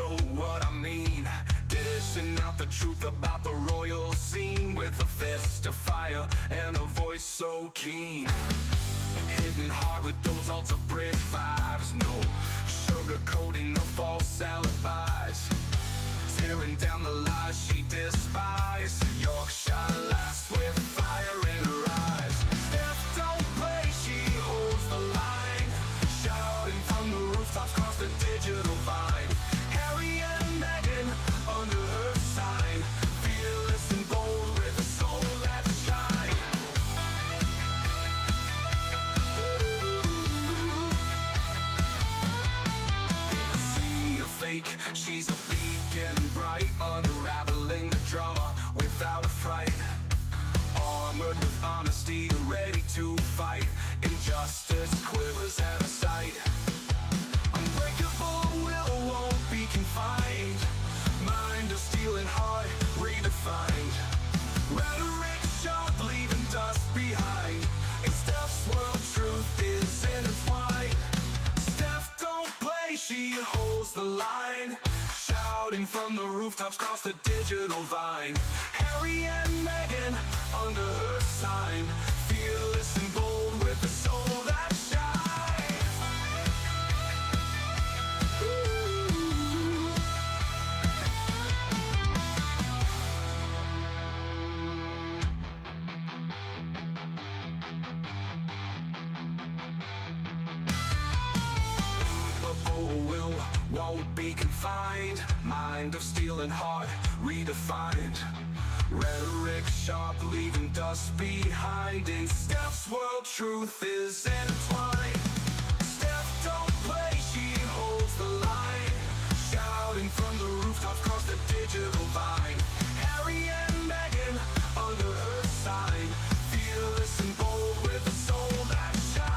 know what I mean. Dishing out the truth about the royal scene with a fist of fire and a voice so keen. Hitting hard with those altar bridge vibes. No sugarcoating, no false alibis. Tearing down the lies she despises. Yorkshire lass with fire in her eyes. Steph don't play, she holds the line. Shouting from the rooftops across the digital vine. Harry and Meghan under her sign. Fearless and bold with a soul that shines. In a sea of fake, she's a beacon bright, unraveling the drama without a fright. Armored with honesty, ready to fight. Injustice quivers at her sight. Unbreakable will won't be confined. Mind of steel and heart redefined. Rhetoric sharp, leaving dust behind. In Steph's world, truth is intertwined. Steph don't play, she holds the line. Shouting from the rooftops across the digital vine. Harry and Meghan under her sign. Fearless and bold with a soul that shines. Will won't be confined. Mind of steel and heart redefined. Rhetoric sharp, leaving dust behind. In Steph's world, truth is intertwined. Steph don't play, she holds the line. Shouting from the rooftops across the digital vine. Harry and Meghan under her sign. Fearless and bold with a soul that shines.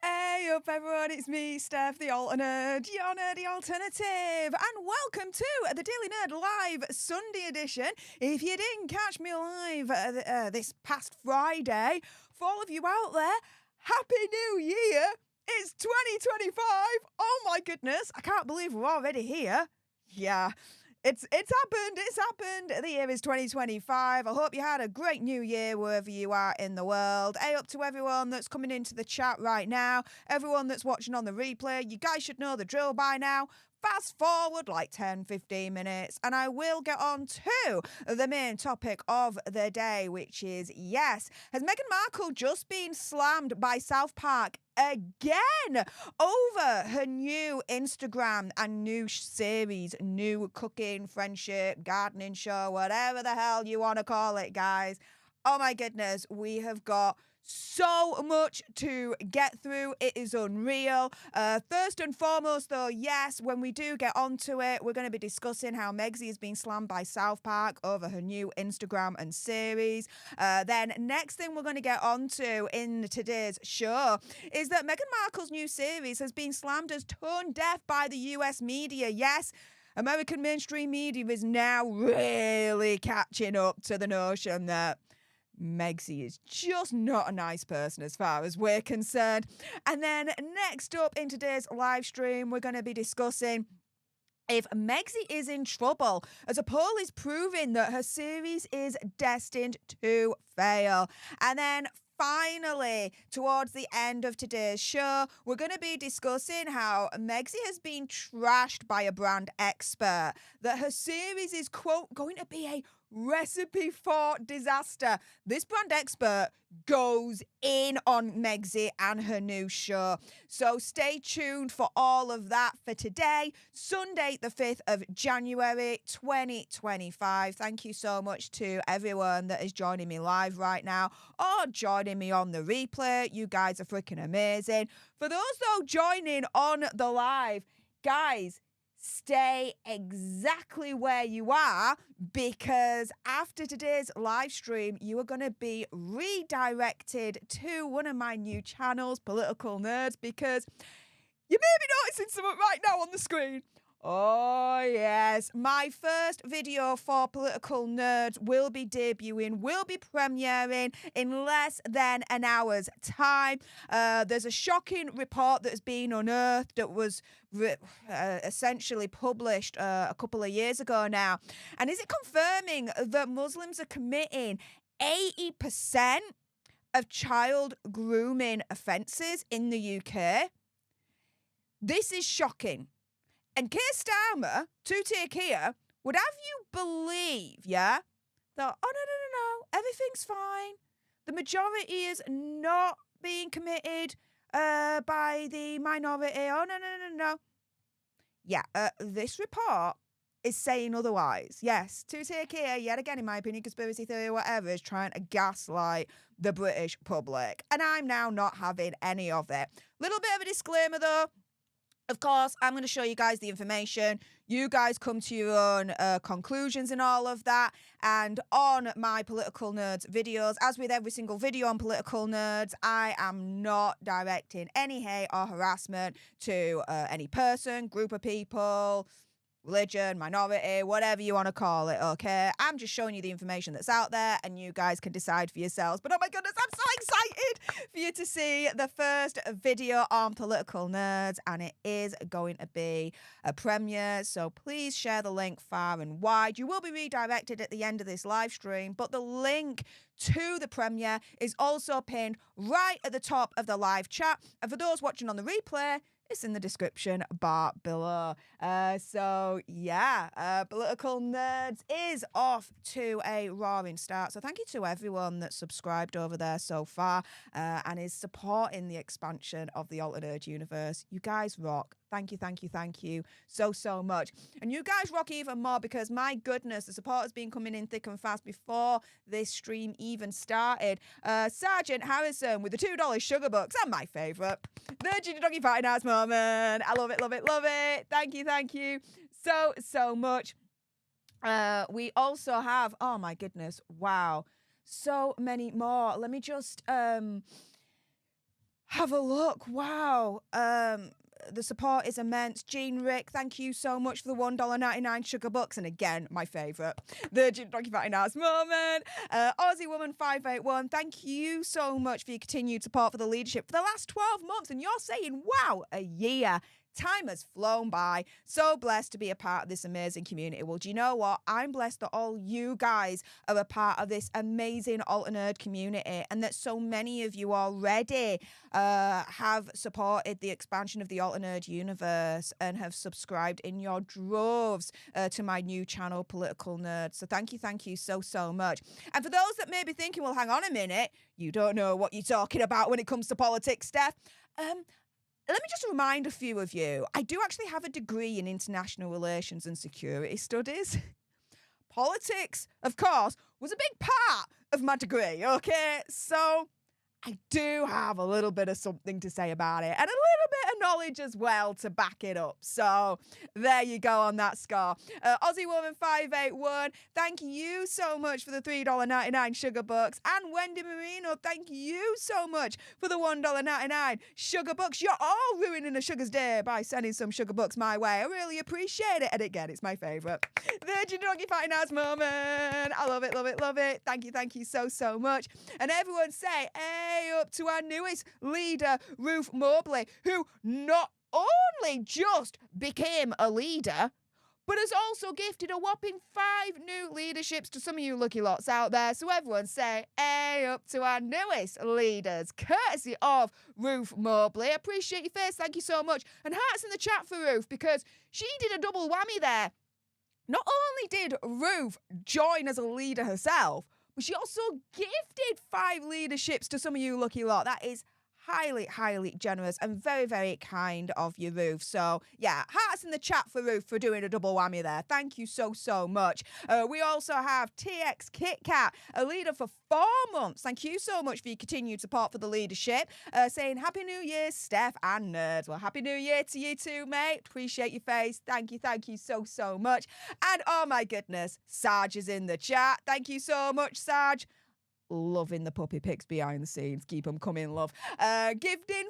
Hey up everyone, it's me, Stef The Alter Nerd, your nerdy alternative, and welcome to the Daily Nerd Live Sunday edition. If you didn't catch me live this past Friday, for all of you out there, Happy New Year! It's 2025! Oh my goodness, I can't believe we're already here. Yeah. It's happened. The year is 2025. I hope you had a great new year wherever you are in the world. Hey up to everyone that's coming into the chat right now. Everyone that's watching on the replay, you guys should know the drill by now. Fast forward like 10, 15 minutes, and I will get on to the main topic of the day, which is, yes, has Meghan Markle just been slammed by South Park again over her new Instagram and new series, new cooking, friendship, gardening show, whatever the hell you want to call it, guys? Oh my goodness, we have got so much to get through. It is unreal. First and foremost, though, yes, when we do get onto it, we're going to be discussing how Megxie has been slammed by South Park over her new Instagram and series. Then next thing we're going to get onto in today's show is that Meghan Markle's new series has been slammed as tone deaf by the US media. Yes, American mainstream media is now really catching up to the notion that Megxie is just not a nice person as far as we're concerned. And then next up in today's live stream, we're going to be discussing if Megxie is in trouble, as a poll is proving that her series is destined to fail. And then finally, towards the end of today's show, we're going to be discussing how Megxie has been trashed by a brand expert, that her series is, quote, going to be a recipe for disaster. This brand expert goes in on Megxie and her new show. So stay tuned for all of that for today, Sunday, the 5th of January, 2025. Thank you so much to everyone that is joining me live right now or joining me on the replay. You guys are freaking amazing. For those, though, joining on the live, guys, stay exactly where you are, because after today's live stream, you are going to be redirected to one of my new channels, Political Nerds, because you may be noticing something right now on the screen. Oh, yes. My first video for Political Nerds will be debuting, will be premiering in less than an hour's time. There's a shocking report that has been unearthed that was essentially published a couple of years ago now. And is it confirming that Muslims are committing 80% of child grooming offences in the UK? This is shocking. And Keir Starmer, to take here, would have you believe, yeah, that, oh, no, everything's fine. The majority is not being committed by the minority. Oh, no. Yeah, this report is saying otherwise. Yes, to take here, yet again, in my opinion, conspiracy theory or whatever, is trying to gaslight the British public. And I'm now not having any of it. Little bit of a disclaimer, though. Of course, I'm going to show you guys the information. You guys come to your own conclusions and all of that. And on my Political Nerds videos, as with every single video on Political Nerds, I am not directing any hate or harassment to any person, group of people, religion, minority, whatever you want to call it, okay? I'm just showing you the information that's out there and you guys can decide for yourselves. But oh my goodness, I'm so excited for you to see the first video on Political Nerds, and it is going to be a premiere, so please share the link far and wide. You will be redirected at the end of this live stream, but the link to the premiere is also pinned right at the top of the live chat. And for those watching on the replay, it's in the description bar below. So yeah, Political Nerds is off to a roaring start. So thank you to everyone that's subscribed over there so far and is supporting the expansion of the Alter Nerd universe. You guys rock. Thank you so much. And you guys rock even more because, my goodness, the support has been coming in thick and fast before this stream even started. Sergeant Harrison with the $2 sugar bucks, and my favourite, the Ginger Doggy Fighting Arts moment. I love it. Thank you so much. We also have, oh my goodness, wow, so many more. Let me just have a look. Wow. The support is immense. Jean Rick, thank you so much for the $1.99 sugar bucks. And again, my favourite, the Doggy Fighting Arts moment. Aussie Woman 581, thank you so much for your continued support for the leadership for the last 12 months. And you're saying, wow, a year. Time has flown by. So blessed to be a part of this amazing community. Well, do you know what? I'm blessed that all you guys are a part of this amazing Alter Nerd community, and that so many of you already have supported the expansion of the Alter Nerd universe and have subscribed in your droves to my new channel, Political Nerd. So thank you so much. And for those that may be thinking, well, hang on a minute, you don't know what you're talking about when it comes to politics, Steph. Let me just remind a few of you, I do actually have a degree in international relations and security studies. Politics, of course, was a big part of my degree, okay? So I do have a little bit of something to say about it, and a little bit of knowledge as well to back it up. So there you go on that score. Aussie Woman 581, thank you so much for the $3.99 sugar bucks. And Wendy Marino, thank you so much for the $1.99 sugar bucks. You're all ruining a sugar's day by sending some sugar bucks my way. I really appreciate it. And again, it's my favourite. The Doggy Fighting Arts moment. I love it. Thank you so much. And everyone say, hey, up to our newest leader, Ruth Mobley, who not only just became a leader, but has also gifted a whopping 5 new leaderships to some of you lucky lots out there. So everyone say, hey, up to our newest leaders, courtesy of Ruth Mobley. Appreciate your face. Thank you so much. And hearts in the chat for Ruth, because she did a double whammy there. Not only did Ruth join as a leader herself, but she also gifted 5 leaderships to some of you lucky lot. That is highly, highly generous and very, very kind of you, Ruth. So, yeah, hearts in the chat for Ruth for doing a double whammy there. Thank you so, so much. We also have TX KitKat, a leader for 4 months. Thank you so much for your continued support for the leadership. Saying Happy New Year, Stef and Nerds. Well, Happy New Year to you too, mate. Appreciate your face. Thank you so, so much. And oh my goodness, Sarge is in the chat. Thank you so much, Sarge. Loving the puppy pics behind the scenes. Keep them coming, love. Gifting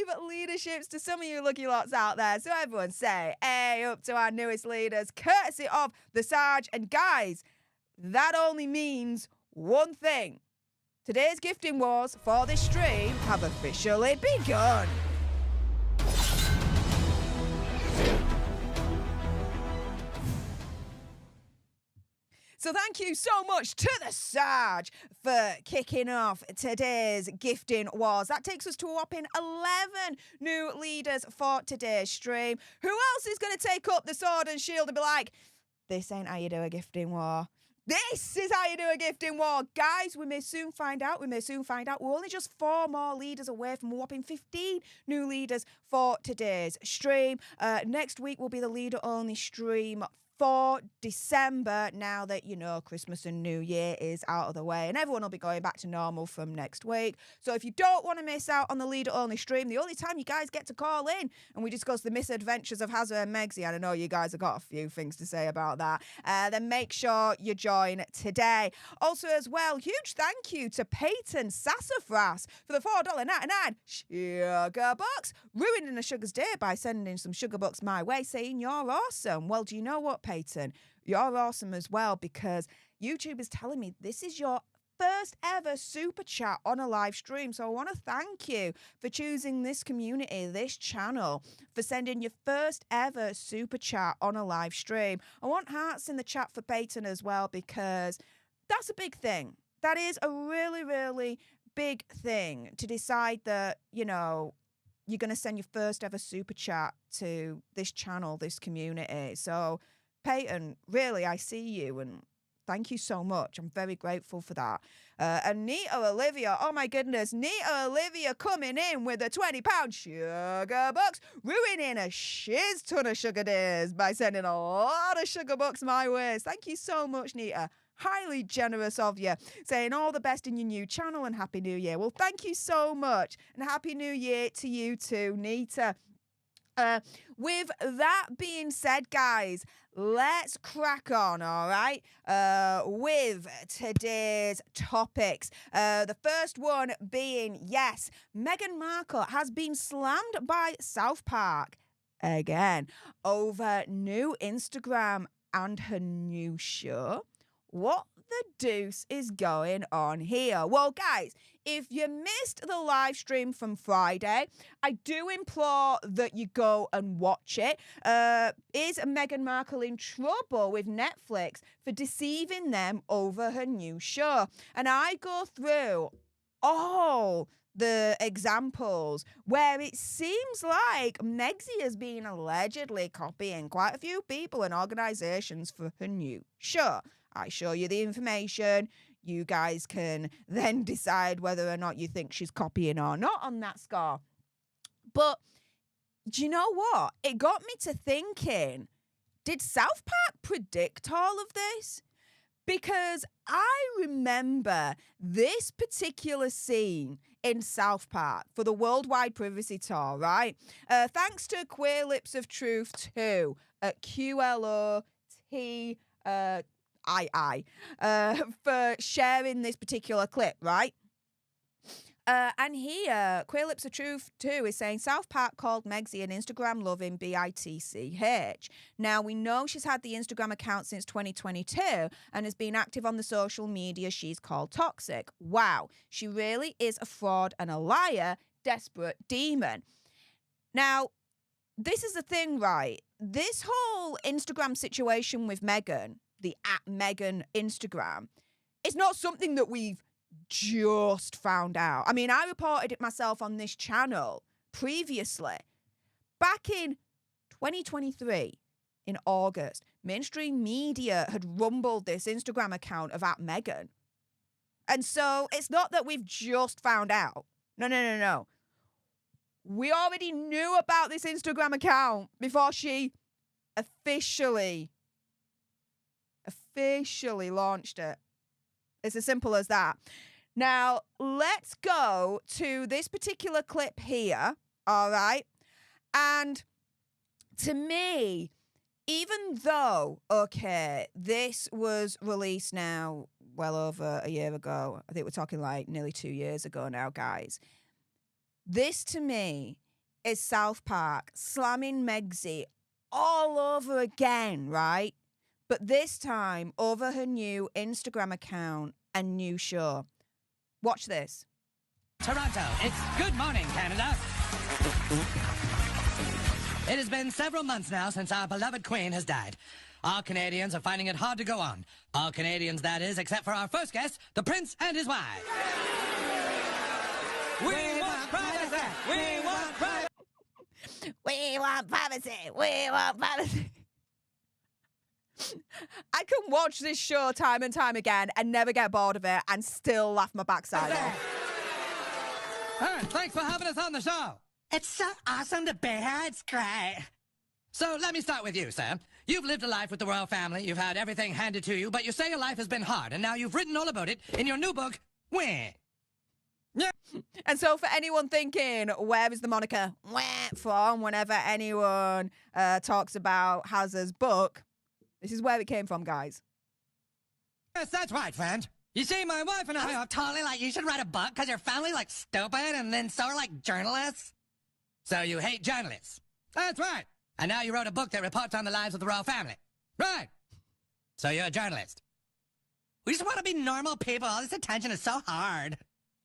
5 leaderships to some of you lucky lots out there. So everyone say, hey, up to our newest leaders, courtesy of the Sarge. And guys, that only means one thing. Today's gifting wars for this stream have officially begun. So thank you so much to the Sarge for kicking off today's gifting wars. That takes us to a whopping 11 new leaders for today's stream. Who else is going to take up the sword and shield and be like, this ain't how you do a gifting war. This is how you do a gifting war. Guys, we may soon find out. We're only just 4 more leaders away from a whopping 15 new leaders for today's stream. Next week will be the leader-only stream for December, now that, you know, Christmas and New Year is out of the way and everyone will be going back to normal from next week. So if you don't want to miss out on the leader-only stream, the only time you guys get to call in and we discuss the misadventures of Harry and Meghan, and I know you guys have got a few things to say about that, then make sure you join today. Also as well, huge thank you to Peyton Sassafras for the $4.99 sugar bucks, ruining a sugar's day by sending some sugar bucks my way, saying you're awesome. Well, do you know what, Peyton? You're awesome as well, because YouTube is telling me this is your first ever super chat on a live stream. So I want to thank you for choosing this community, this channel, for sending your first ever super chat on a live stream. I want hearts in the chat for Peyton as well, because that's a big thing. That is a really, really big thing, to decide that, you know, you're going to send your first ever super chat to this channel, this community. So Peyton, really, I see you and thank you so much. I'm very grateful for that. And Nita Olivia, oh my goodness, Nita Olivia coming in with a £20 sugar bucks, ruining a shiz ton of sugar days by sending a lot of sugar bucks my way. Thank you so much, Nita. Highly generous of you, saying all the best in your new channel and Happy New Year. Well, thank you so much and Happy New Year to you too, Nita. With that being said, guys, let's crack on, all right, with today's topics. The first one being, yes, Meghan Markle has been slammed by South Park again over new Instagram and her new show. What the deuce is going on here? Well, guys, if you missed the live stream from Friday, I do implore that you go and watch it. Is Meghan Markle in trouble with Netflix for deceiving them over her new show? And I go through all the examples where it seems like Megxie has been allegedly copying quite a few people and organizations for her new show. I show you the information. You guys can then decide whether or not you think she's copying or not on that score. But do you know what? It got me to thinking, did South Park predict all of this? Because I remember this particular scene in South Park for the Worldwide Privacy Tour, right? Thanks to Queer Lips of Truth 2 at QLOT for sharing this particular clip, right? And here, Queer Lips of Truth 2 is saying South Park called Megxie an Instagram-loving bitch. Now, we know she's had the Instagram account since 2022 and has been active on the social media she's called toxic. Wow, she really is a fraud and a liar, desperate demon. Now, this is the thing, right? This whole Instagram situation with Meghan, the @Meghan Instagram, it's not something that we've just found out. I mean, I reported it myself on this channel previously. Back in 2023, in August, mainstream media had rumbled this Instagram account of @Meghan. And so it's not that we've just found out. No. We already knew about this Instagram account before she officially launched it. It's as simple as that. Now, let's go to this particular clip here, all right? And to me, even though, okay, this was released now well over a year ago, I think we're talking like nearly 2 years ago now, guys. This, to me, is South Park slamming Megxie all over again, right? But this time over her new Instagram account and new show. Watch this. Toronto, it's Good Morning, Canada. It has been several months now since our beloved Queen has died. All Canadians are finding it hard to go on. All Canadians, that is, except for our first guest, the Prince and his wife. We want privacy! We want privacy! We want privacy! We want privacy! I can watch this show time and time again and never get bored of it and still laugh my backside off. Thanks for having us on the show. It's so awesome to be here. It's great. So let me start with you, Sam. You've lived a life with the royal family. You've had everything handed to you, but you say your life has been hard, and now you've written all about it in your new book, Wah. Yeah. And so for anyone thinking, where is the moniker Wah from whenever anyone talks about Hazard's book, this is where it came from, guys. Yes, that's right, friend. You see, my wife and I are totally like, you should write a book because your family like stupid and then so are like journalists. So you hate journalists. That's right. And now you wrote a book that reports on the lives of the royal family. Right. So you're a journalist. We just want to be normal people. All this attention is so hard.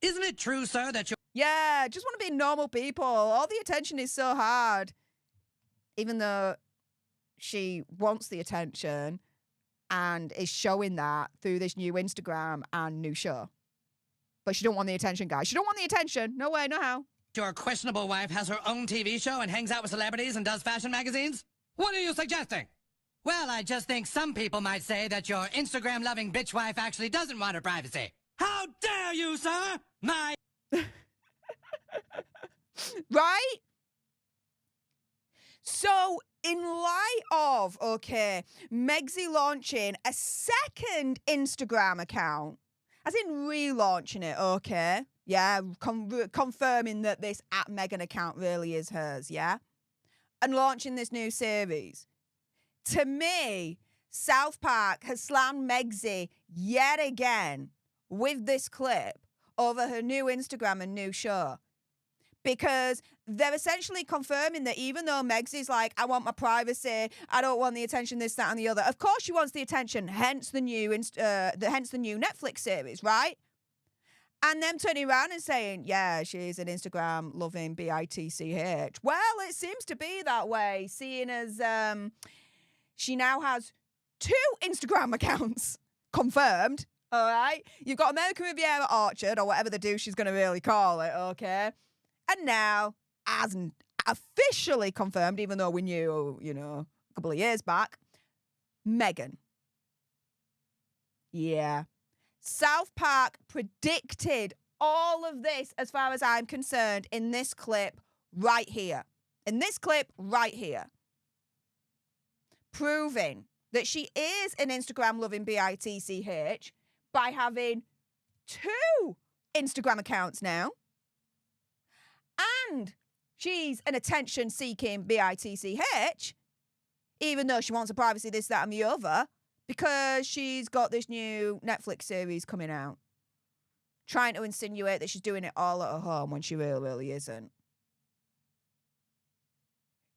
Isn't it true, sir, that you... Yeah, just want to be normal people. All the attention is so hard. Even though she wants the attention and is showing that through this new Instagram and new show. But she don't want the attention, guys. She don't want the attention. No way, no how. Your questionable wife has her own TV show and hangs out with celebrities and does fashion magazines? What are you suggesting? Well, I just think some people might say that your Instagram-loving bitch wife actually doesn't want her privacy. How dare you, sir? My... Right? So, in light of, okay, Megxie launching a second Instagram account, as in relaunching it, okay? Yeah, confirming that this @Meghan account really is hers, yeah? And launching this new series. To me, South Park has slammed Megxie yet again with this clip over her new Instagram and new show. Because they're essentially confirming that even though Megxie's like, I want my privacy, I don't want the attention, this, that, and the other. Of course she wants the attention, hence the new Netflix series, right? And them turning around and saying, yeah, she's an Instagram-loving bitch. Well, it seems to be that way, seeing as she now has 2 Instagram accounts confirmed, all right? You've got American Riviera Orchard, or whatever the douche she's going to really call it, okay? And now, as officially confirmed, even though we knew, a couple of years back, Meghan. Yeah. South Park predicted all of this, as far as I'm concerned, in this clip right here. In this clip right here. Proving that she is an Instagram-loving bitch by having 2 Instagram accounts now. And she's an attention-seeking bitch, even though she wants a privacy, this, that, and the other, because she's got this new Netflix series coming out, trying to insinuate that she's doing it all at her home when she really isn't.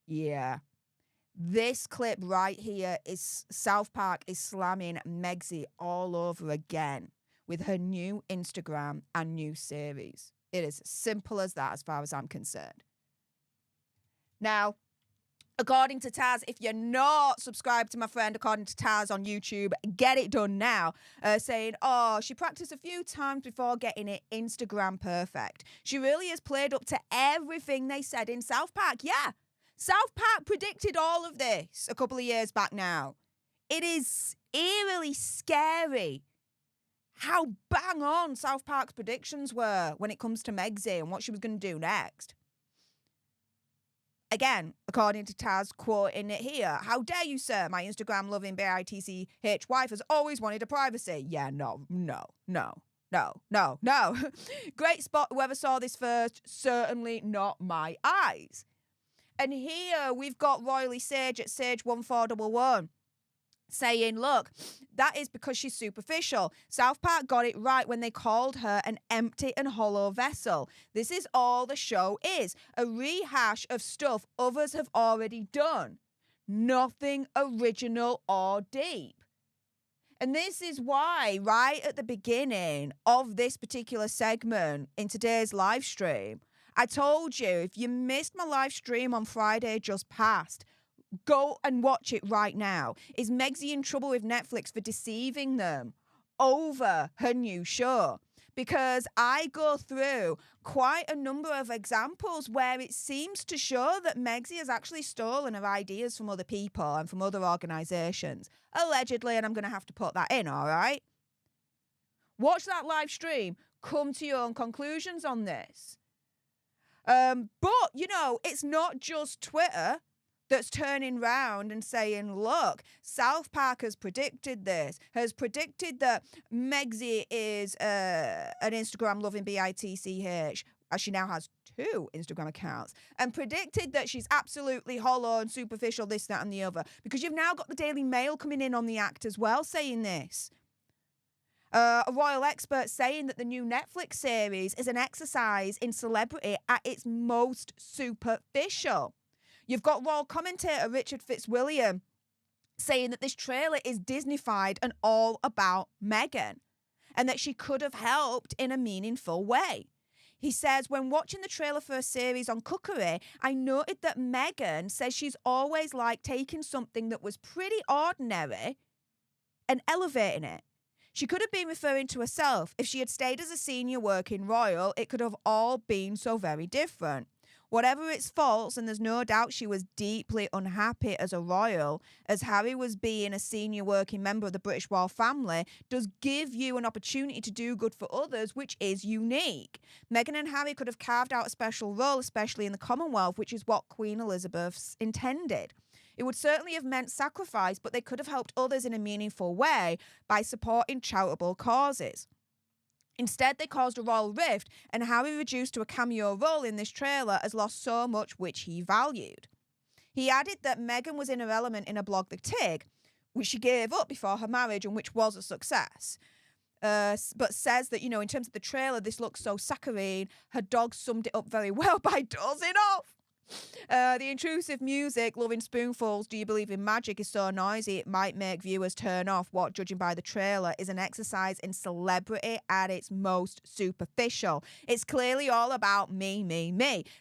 Yeah. This clip right here is South Park is slamming Megxie all over again with her new Instagram and new series. It is simple as that as far as I'm concerned. Now, according to Taz, if you're not subscribed to my friend, according to Taz on YouTube, get it done now. Saying, she practiced a few times before getting it Instagram perfect. She really has played up to everything they said in South Park. Yeah. South Park predicted all of this a couple of years back now. It is eerily scary how bang on South Park's predictions were when it comes to Megxie and what she was going to do next. Again, according to Taz, quoting it here, "How dare you, sir? My Instagram-loving bitch wife has always wanted a privacy." Yeah, no. Great spot, whoever saw this first, certainly not my eyes. And here we've got Royally Sage at Sage1411 saying, look, that is because she's superficial. South Park got it right when they called her an empty and hollow vessel. This is all the show is, a rehash of stuff others have already done. Nothing original or deep. And this is why, right at the beginning of this particular segment in today's live stream, I told you, if you missed my live stream on Friday just past, go and watch it right now. Is Megxie in trouble with Netflix for deceiving them over her new show? Because I go through quite a number of examples where it seems to show that Megxie has actually stolen her ideas from other people and from other organisations. Allegedly, and I'm going to have to put that in, all right? Watch that live stream. Come to your own conclusions on this. But, you know, it's not just Twitter that's turning round and saying, look, South Park has predicted this, has predicted that Megxie is an Instagram-loving bitch, as she now has 2 Instagram accounts, and predicted that she's absolutely hollow and superficial, this, that, and the other. Because you've now got the Daily Mail coming in on the act as well, saying this. A royal expert saying that the new Netflix series is an exercise in celebrity at its most superficial. You've got royal commentator Richard Fitzwilliam saying that this trailer is Disney-fied and all about Meghan, and that she could have helped in a meaningful way. He says, when watching the trailer for a series on cookery, I noted that Meghan says she's always liked taking something that was pretty ordinary and elevating it. She could have been referring to herself. If she had stayed as a senior working royal, it could have all been so very different. Whatever its faults, and there's no doubt she was deeply unhappy as a royal, as Harry was being a senior working member of the British royal family, does give you an opportunity to do good for others, which is unique. Meghan and Harry could have carved out a special role, especially in the Commonwealth, which is what Queen Elizabeth's intended. It would certainly have meant sacrifice, but they could have helped others in a meaningful way by supporting charitable causes. Instead, they caused a royal rift, and Harry, reduced to a cameo role in this trailer, has lost so much which he valued. He added that Meghan was in her element in a blog, The Tig, which she gave up before her marriage and which was a success. But says that, you know, in terms of the trailer, this looks so saccharine. Her dog summed it up very well by dozing off. The intrusive music, loving spoonfuls, do you believe in magic, is so noisy it might make viewers turn off. What, judging by the trailer, is an exercise in celebrity at its most superficial. It's clearly all about me.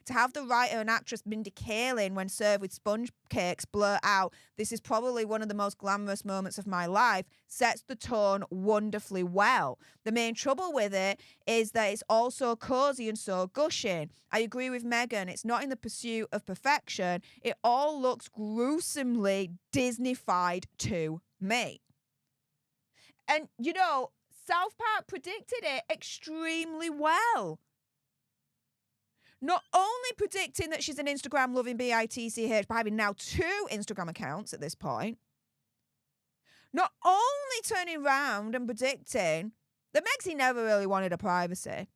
To have the writer and actress Mindy Kaling, when served with sponge cakes, blurt out, "This is probably one of the most glamorous moments of my life," sets the tone wonderfully well. The main trouble with it is that it's all so cozy and so gushing. I agree with Meghan, it's not in the pursuit of perfection. It all looks gruesomely Disney-fied to me. And, you know, South Park predicted it extremely well. Not only predicting that she's an Instagram-loving bitch by having now 2 Instagram accounts at this point, not only turning around and predicting that Megxie never really wanted a privacy,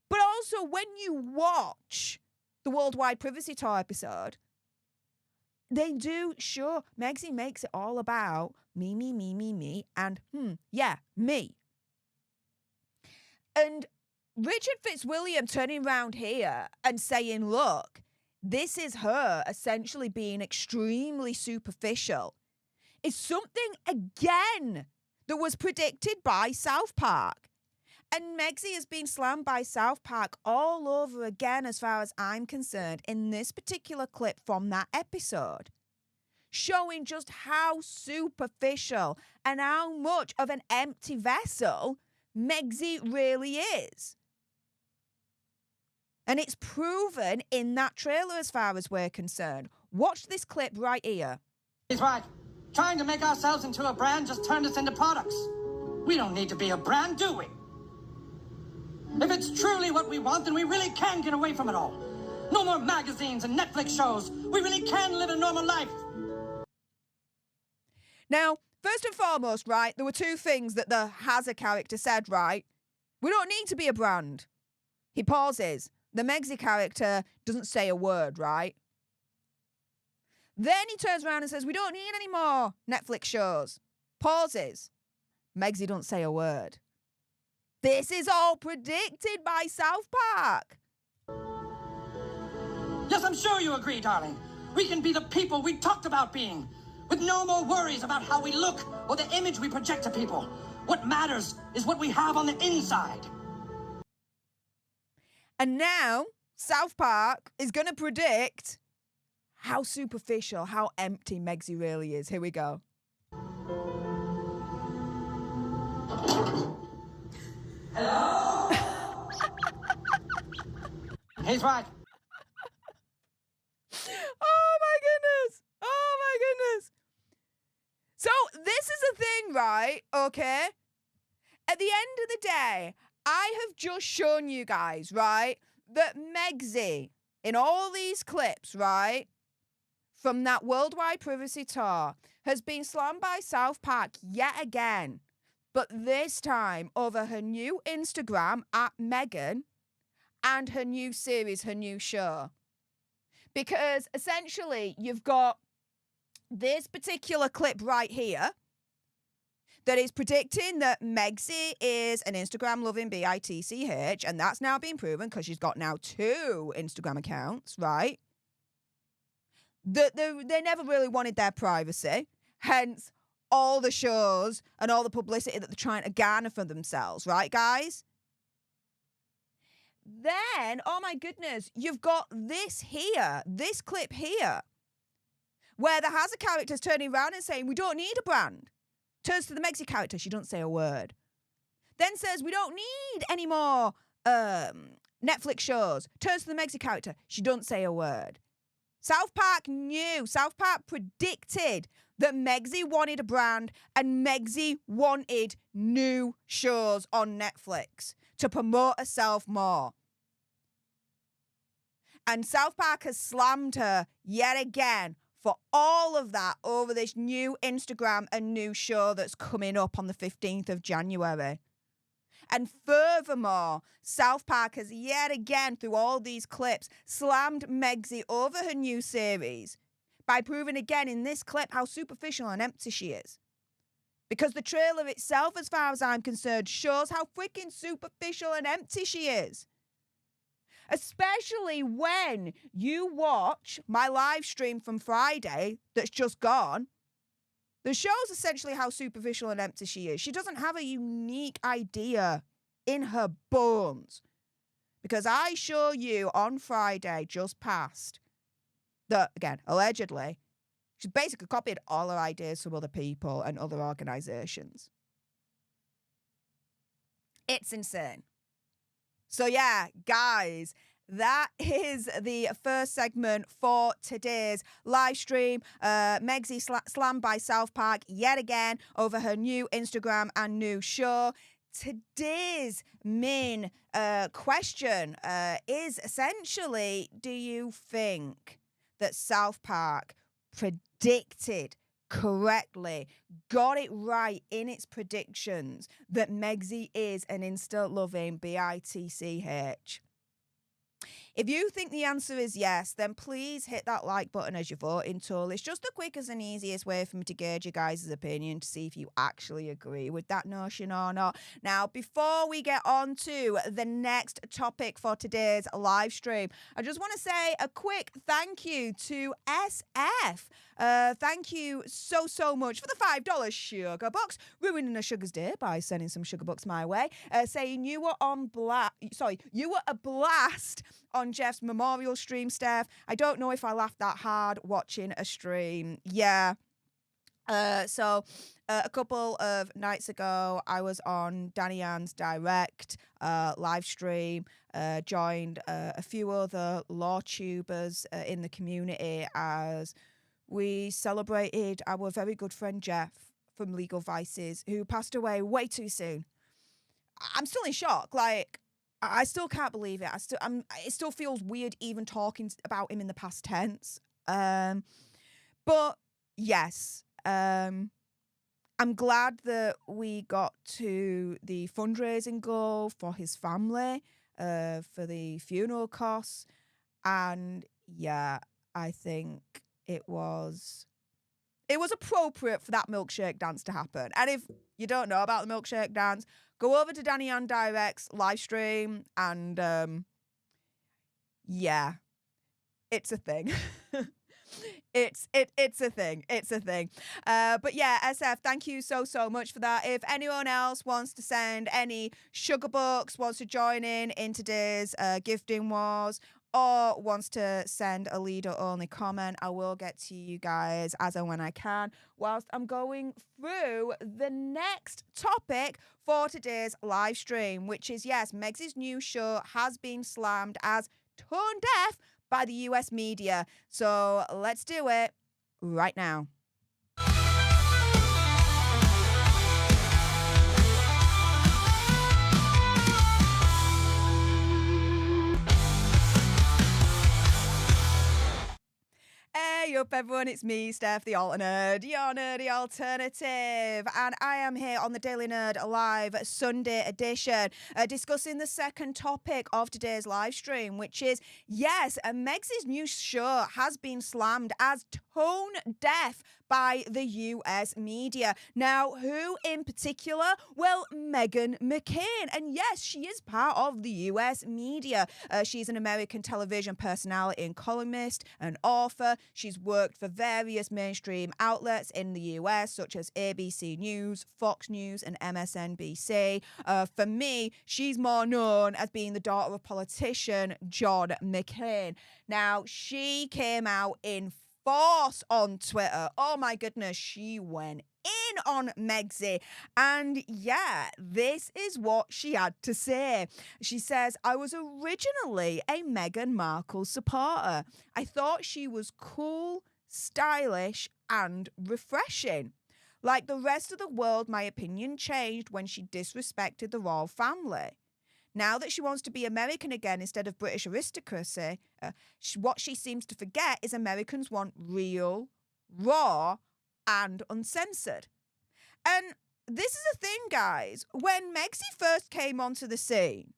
but also when you watch the Worldwide Privacy Tour episode, they do show Megxie makes it all about me, and me. And Richard Fitzwilliam turning around here and saying, look, this is her essentially being extremely superficial, is something, again, that was predicted by South Park. And Megxie has been slammed by South Park all over again, as far as I'm concerned, in this particular clip from that episode, showing just how superficial and how much of an empty vessel Megxie really is. And it's proven in that trailer as far as we're concerned. Watch this clip right here. He's right. Trying to make ourselves into a brand just turned us into products. We don't need to be a brand, do we? If it's truly what we want, then we really can get away from it all. No more magazines and Netflix shows. We really can live a normal life. Now, first and foremost, right, there were two things that the Has a character said, right? We don't need to be a brand. He pauses. The Megxie character doesn't say a word, right? Then he turns around and says, we don't need any more Netflix shows. Pauses. Megxie don't say a word. This is all predicted by South Park. Yes, I'm sure you agree, darling. We can be the people we talked about being, with no more worries about how we look or the image we project to people. What matters is what we have on the inside. And now, South Park is going to predict how superficial, how empty Megxie really is. Here we go. Hello? He's right. Oh my goodness. Oh my goodness. So this is the thing, right? Okay. At the end of the day, I have just shown you guys, right, that Megxie, in all these clips, right, from that worldwide privacy tour, has been slammed by South Park yet again. But this time over her new Instagram at Meghan and her new series, her new show. Because essentially you've got this particular clip right here that is predicting that Megxie is an Instagram-loving bitch, and that's now been proven because she's got now 2 Instagram accounts, right? They never really wanted their privacy, hence all the shows and all the publicity that they're trying to garner for themselves, right, guys? Then, oh my goodness, you've got this here, this clip here, where the Has a character's turning around and saying, we don't need a brand. Turns to the Megxie character, she doesn't say a word. Then says, we don't need any more Netflix shows. Turns to the Megxie character, she doesn't say a word. South Park knew, South Park predicted that Megxie wanted a brand and Megxie wanted new shows on Netflix to promote herself more. And South Park has slammed her yet again for all of that over this new Instagram and new show that's coming up on the 15th of January. And furthermore, South Park has yet again, through all these clips, slammed Megxie over her new series by proving again in this clip how superficial and empty she is. Because the trailer itself, as far as I'm concerned, shows how freaking superficial and empty she is. Especially when you watch my live stream from Friday that's just gone. The shows essentially how superficial and empty she is. She doesn't have a unique idea in her bones. Because I show you on Friday just past that, again, allegedly, she's basically copied all her ideas from other people and other organizations. It's insane. So yeah, guys, that is the first segment for today's live stream. Megxie slammed by South Park yet again over her new Instagram and new show. Today's main question is essentially, do you think that South Park predicted correctly, got it right in its predictions that Megxie is an Insta-loving bitch? If you think the answer is yes, then please hit that like button as your voting tool. It's just the quickest and easiest way for me to gauge your guys' opinion to see if you actually agree with that notion or not. Now, before we get on to the next topic for today's live stream, I just want to say a quick thank you to SF. Thank you so much for the $5 sugar box, ruining a sugar's day by sending some sugar bucks my way, saying you were a blast on Jeff's memorial stream, Steph. I don't know if I laughed that hard watching a stream. Yeah, A couple of nights ago, I was on Danny Ann's direct live stream, joined a few other law tubers in the community as we celebrated our very good friend Jeff from Legal Vices, who passed away way too soon. I'm still in shock. Like, I still can't believe it. It still feels weird even talking about him in the past tense. But yes, I'm glad that we got to the fundraising goal for his family, for the funeral costs. And yeah, I think it was appropriate for that milkshake dance to happen. And if you don't know about the milkshake dance, go over to Danny Ann Direct's live stream and yeah, it's a thing. It's a thing. It's a thing. But yeah, SF, thank you so much for that. If anyone else wants to send any sugar bucks, wants to join in today's gifting wars, or wants to send a leader only comment, I will get to you guys as and when I can, whilst I'm going through the next topic for today's live stream, which is, yes, Meg's new show has been slammed as tone deaf by the US media. So let's do it right now. Hey up everyone, it's me, Stef The Alter Nerd, your nerdy alternative, and I am here on the Daily Nerd Live Sunday edition, discussing the second topic of today's live stream, which is, yes, Meg's new show has been slammed as tone deaf by the US media. Now, who in particular? Well, Meghan McCain. And yes, she is part of the US media. She's an American television personality and columnist, an author. She's worked for various mainstream outlets in the US, such as ABC News, Fox News, and MSNBC. For me, she's more known as being the daughter of politician John McCain. Now, she came out in force on Twitter. Oh my goodness, she went in on Megsy. And yeah, this is what she had to say. She says, I was originally a Meghan Markle supporter. I thought she was cool, stylish, and refreshing. Like the rest of the world, my opinion changed when she disrespected the royal family. Now that she wants to be American again instead of British aristocracy, what she seems to forget is Americans want real, raw, and uncensored. And this is the thing, guys. When Megsy first came onto the scene,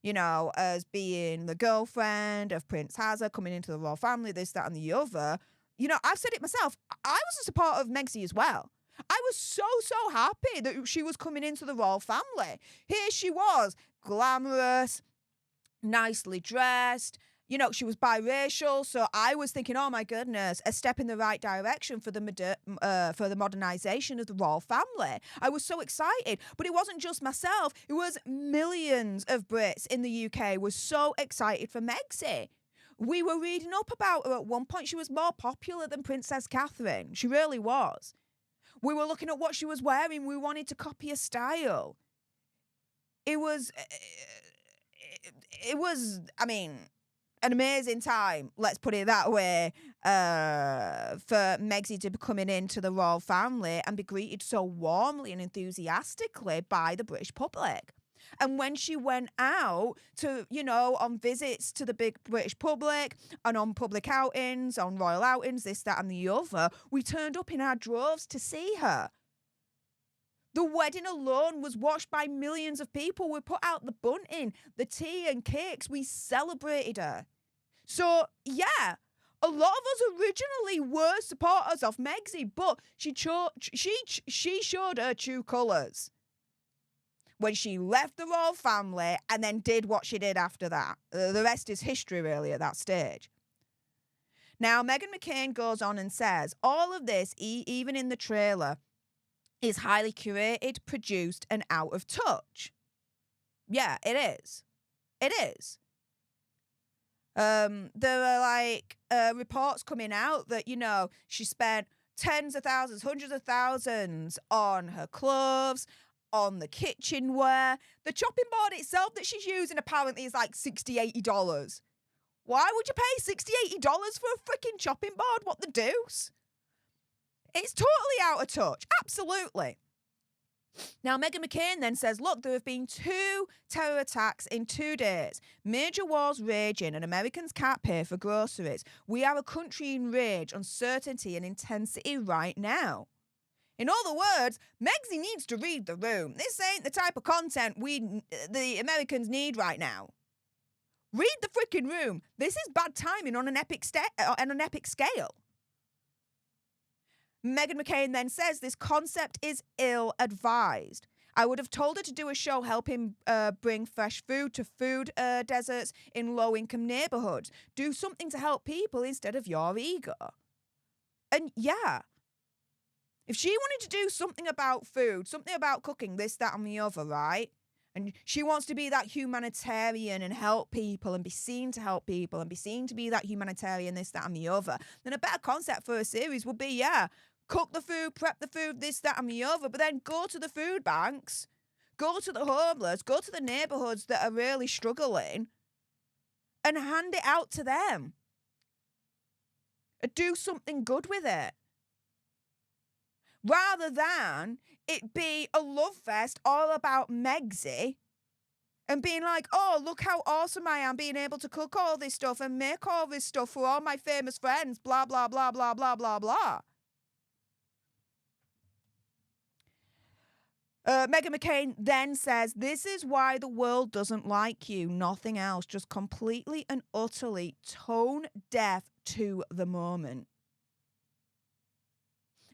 you know, as being the girlfriend of Prince Hazard, coming into the royal family, this, that, and the other, you know, I've said it myself. I was a supporter of Megsy as well. I was so happy that she was coming into the royal family. Here she was, glamorous, nicely dressed. You know, she was biracial, so I was thinking, oh my goodness, a step in the right direction for the modernization of the royal family. I was so excited, but it wasn't just myself. It was millions of Brits in the UK were so excited for Megsy. We were reading up about her at one point. She was more popular than Princess Catherine. She really was. We were looking at what she was wearing. We wanted to copy her style. It was, I mean, an amazing time, let's put it that way, for Megsy to be coming into the royal family and be greeted so warmly and enthusiastically by the British public. And when she went out to, you know, on visits to the big British public and on public outings, on royal outings, this, that, and the other, we turned up in our droves to see her. The wedding alone was watched by millions of people. We put out the bunting, the tea and cakes. We celebrated her. So, yeah, a lot of us originally were supporters of Megsy, but she showed her true colours when she left the royal family and then did what she did after that. The rest is history, really, at that stage. Now, Meghan McCain goes on and says, all of this, even in the trailer, is highly curated, produced, and out of touch. Yeah, it is. It is. There are, reports coming out that, you know, she spent tens of thousands, hundreds of thousands on her clothes, on the kitchenware. The chopping board itself that she's using apparently is like $60, $80. Why would you pay $60, $80 for a freaking chopping board? What the deuce? It's totally out of touch. Absolutely. Now, Meghan McCain then says, look, there have been 2 terror attacks in 2 days. Major wars raging and Americans can't pay for groceries. We are a country in rage, uncertainty and intensity right now. In other words, Megsy needs to read the room. This ain't the type of content the Americans need right now. Read the freaking room. This is bad timing on an epic scale. Meghan McCain then says this concept is ill-advised. I would have told her to do a show helping bring fresh food to food deserts in low-income neighbourhoods. Do something to help people instead of your ego. And yeah, if she wanted to do something about food, something about cooking, this, that and the other, right? And she wants to be that humanitarian and help people and be seen to help people and be seen to be that humanitarian, this, that and the other, then a better concept for a series would be, yeah, cook the food, prep the food, this, that and the other, but then go to the food banks, go to the homeless, go to the neighbourhoods that are really struggling and hand it out to them. Do something good with it. Rather than it be a love fest all about Megsy and being like, oh, look how awesome I am being able to cook all this stuff and make all this stuff for all my famous friends, blah, blah, blah, blah, blah, blah, blah. Meghan McCain then says, this is why the world doesn't like you. Nothing else. Just completely and utterly tone deaf to the moment.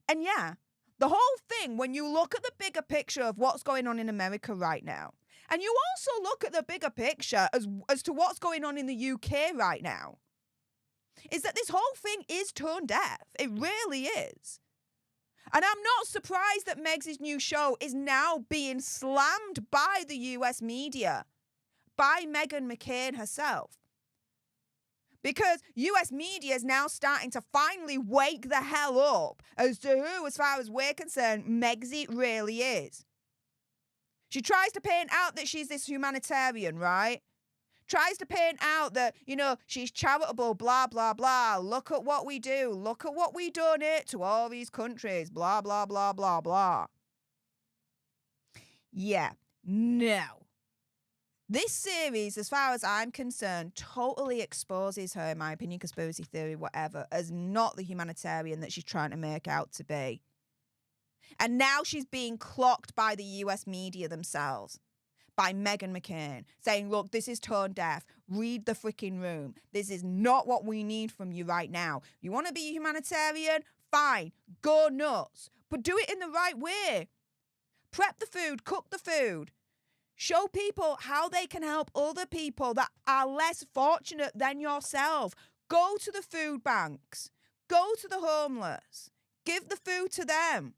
And yeah, the whole thing, when you look at the bigger picture of what's going on in America right now, and you also look at the bigger picture as to what's going on in the UK right now, is that this whole thing is tone deaf. It really is. And I'm not surprised that Meg's new show is now being slammed by the US media, by Meghan McCain herself. Because US media is now starting to finally wake the hell up as to who, as far as we're concerned, Megsy really is. She tries to paint out that she's this humanitarian, right? Tries to paint out that, you know, she's charitable, blah, blah, blah. Look at what we do. Look at what we donate to all these countries, blah, blah, blah, blah, blah. Yeah, no. This series, as far as I'm concerned, totally exposes her, in my opinion, conspiracy theory, whatever, as not the humanitarian that she's trying to make out to be. And now she's being clocked by the US media themselves, by Meghan McCain, saying, look, this is tone deaf. Read the freaking room. This is not what we need from you right now. You want to be a humanitarian? Fine. Go nuts. But do it in the right way. Prep the food. Cook the food. Show people how they can help other people that are less fortunate than yourself. Go to the food banks. Go to the homeless. Give the food to them.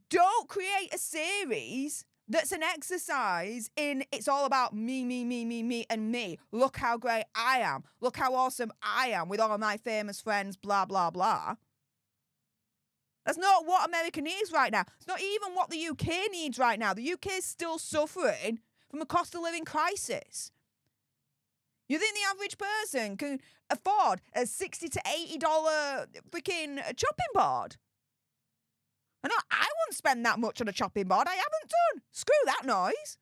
Don't create a series that's an exercise in it's all about me, me, me, me, me, and me. Look how great I am. Look how awesome I am with all of my famous friends, blah, blah, blah. That's not what America needs right now. It's not even what the UK needs right now. The UK is still suffering from a cost of living crisis. You think the average person can afford a $60 to $80 freaking chopping board? I know I wouldn't spend that much on a chopping board. I haven't done. Screw that noise.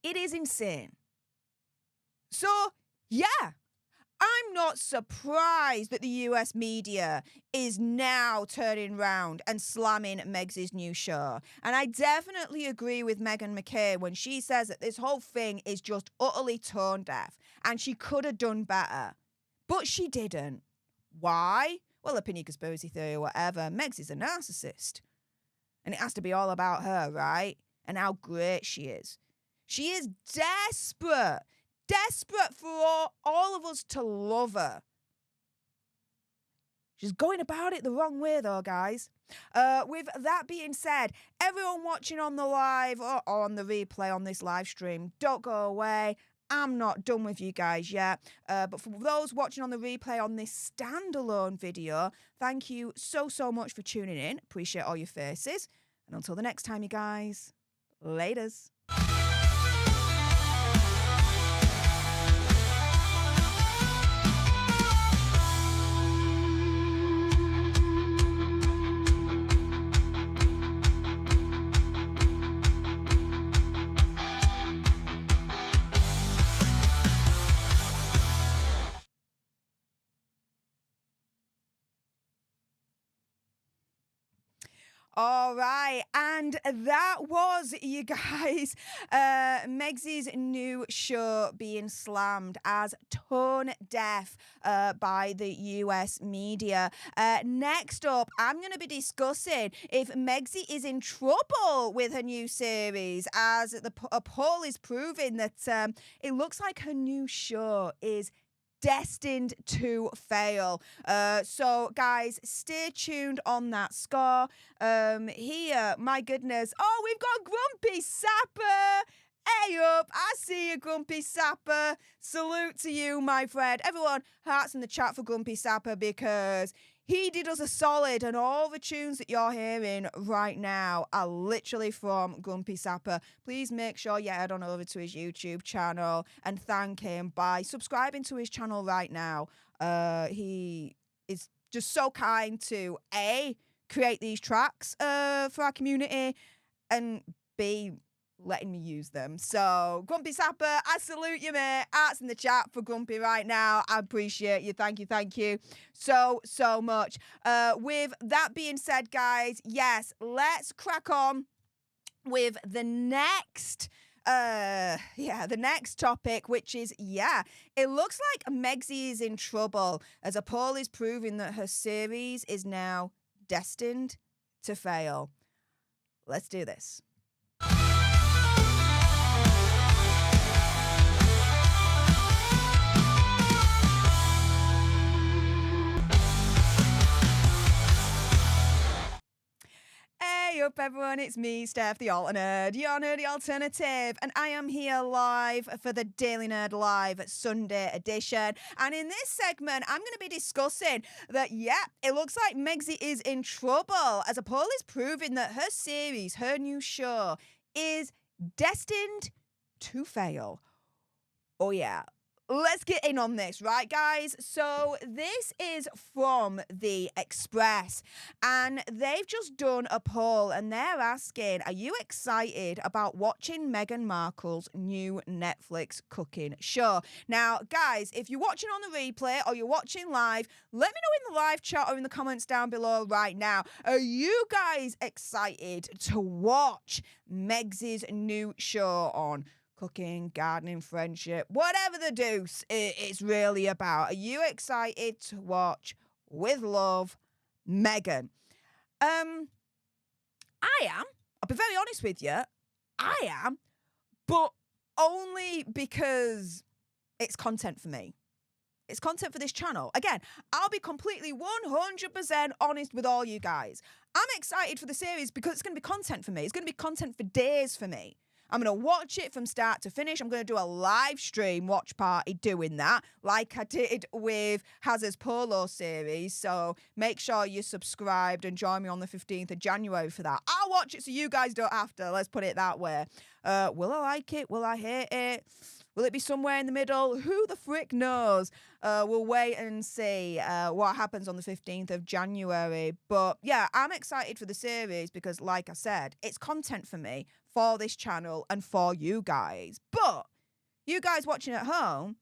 It is insane. So, yeah, I'm not surprised that the US media is now turning round and slamming Meg's new show. And I definitely agree with Meghan McCain when she says that this whole thing is just utterly tone deaf and she could have done better. But she didn't. Why? Well, opinion, conspiracy theory, or whatever. Megs is a narcissist. And it has to be all about her, right? And how great she is. She is desperate for all of us to love her. She's going about it the wrong way, though, guys. With that being said, everyone watching on the live or on the replay on this live stream, don't go away. I'm not done with you guys yet. But for those watching on the replay on this standalone video, thank you so much for tuning in. Appreciate all your faces. And until the next time, you guys, laters. All right, and that was, you guys, Megsy's new show being slammed as tone deaf by the US media. Next up, I'm going to be discussing if Megsy is in trouble with her new series, as a poll is proving that it looks like her new show is destined to fail. So guys, stay tuned on that score. Here, my goodness. Oh, we've got Grumpy Sapper. Hey up, I see you, Grumpy Sapper. Salute to you, my friend. Everyone, hearts in the chat for Grumpy Sapper, because he did us a solid, and all the tunes that you're hearing right now are literally from Grumpy Sapper. Please make sure you head on over to his YouTube channel and thank him by subscribing to his channel right now. He is just so kind to A, create these tracks for our community, and B, letting me use them. So, Grumpy Sapper, I salute you, mate. Arts in the chat for Grumpy right now. I appreciate you. Thank you so much. With that being said, guys, yes, let's crack on with the next the next topic, which is, it looks like Megsy is in trouble, as a poll is proving that her series is now destined to fail. Let's do this. Hey up everyone, it's me, Stef The Alter Nerd, your nerdy alternative, and I am here live for the Daily Nerd Live Sunday edition. And in this segment, I'm going to be discussing that, it looks like Megsy is in trouble, as a poll is proving that her series, her new show, is destined to fail. Oh yeah. Let's get in on this, right, guys? So this is from the Express, and they've just done a poll, and they're asking, are you excited about watching Meghan Markle's new Netflix cooking show? Now, guys, if you're watching on the replay or you're watching live, let me know in the live chat or in the comments down below right now. Are you guys excited to watch Megsy's new show on cooking, gardening, friendship, whatever the deuce it's really about? Are you excited to watch, with love, Meghan? I am. I'll be very honest with you. I am. But only because it's content for me. It's content for this channel. Again, I'll be completely 100% honest with all you guys. I'm excited for the series because it's going to be content for me. It's going to be content for days for me. I'm going to watch it from start to finish. I'm going to do a live stream watch party doing that, like I did with Hazard's Polo series. So make sure you're subscribed and join me on the 15th of January for that. I'll watch it so you guys don't have to. Let's put it that way. Will I like it? Will I hate it? Will it be somewhere in the middle? Who the frick knows? We'll wait and see what happens on the 15th of January. But yeah, I'm excited for the series because, like I said, it's content for me, for this channel, and for you guys. But you guys watching at home,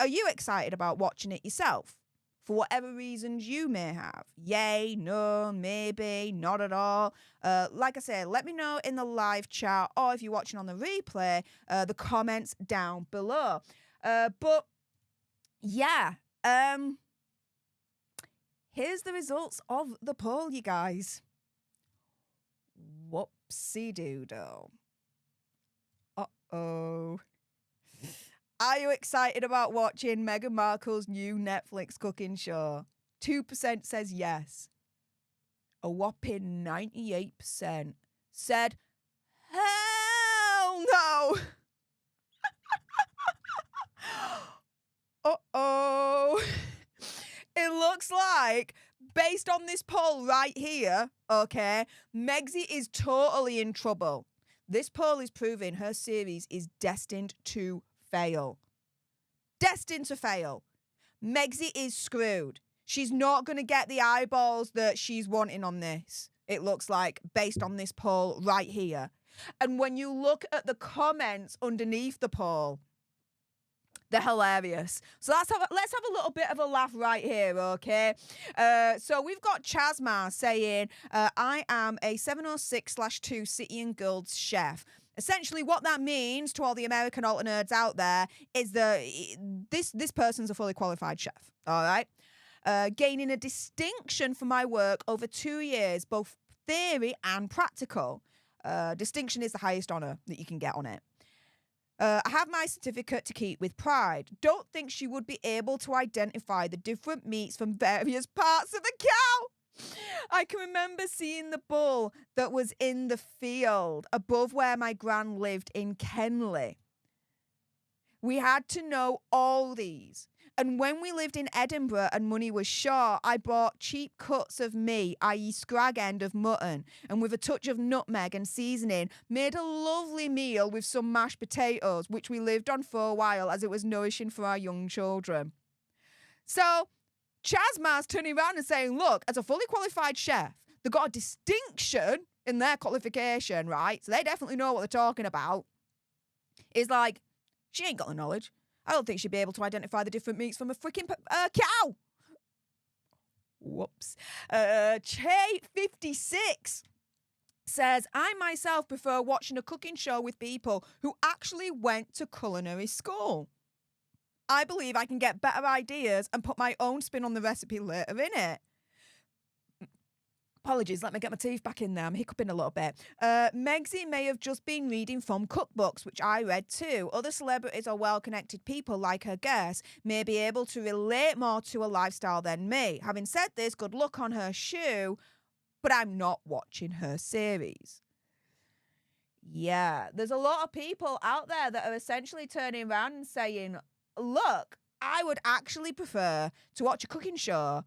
are you excited about watching it yourself? For whatever reasons you may have. Yay, no, maybe, not at all. Like I said, let me know in the live chat, or if you're watching on the replay, the comments down below. But yeah, here's the results of the poll, you guys. Whoopsie-doodle. Uh-oh. Are you excited about watching Meghan Markle's new Netflix cooking show? 2% says yes. A whopping 98% said, hell no. Uh-oh. It looks like, based on this poll right here, okay, Megxie is totally in trouble. This poll is proving her series is destined to fail. Destined to fail. Megxie is screwed. She's not going to get the eyeballs that she's wanting on this, it looks like, based on this poll right here. And when you look at the comments underneath the poll, they're hilarious. So let's have a little bit of a laugh right here, okay? So we've got Chasma saying, I am a 706/2 City and Guilds chef. Essentially, what that means to all the American alter nerds out there is that this person's a fully qualified chef, all right? Gaining a distinction for my work over 2 years, both theory and practical. Distinction is the highest honour that you can get on it. I have my certificate to keep with pride. Don't think she would be able to identify the different meats from various parts of the cow. I can remember seeing the bull that was in the field above where my gran lived in Kenley. We had to know all these. And when we lived in Edinburgh and money was short, I bought cheap cuts of meat, i.e. scrag end of mutton, and with a touch of nutmeg and seasoning, made a lovely meal with some mashed potatoes, which we lived on for a while as it was nourishing for our young children. So, Chasma's turning around and saying, look, as a fully qualified chef, they've got a distinction in their qualification, right? So they definitely know what they're talking about. It's like, she ain't got the knowledge. I don't think she'd be able to identify the different meats from a freaking cow. Whoops. Che56 says, I myself prefer watching a cooking show with people who actually went to culinary school. I believe I can get better ideas and put my own spin on the recipe later in it. Apologies, let me get my teeth back in there. I'm hiccuping a little bit. Megxie may have just been reading from cookbooks, which I read too. Other celebrities or well-connected people, like her guests, may be able to relate more to a lifestyle than me. Having said this, good luck on her shoe, but I'm not watching her series. Yeah, there's a lot of people out there that are essentially turning around and saying, look, I would actually prefer to watch a cooking show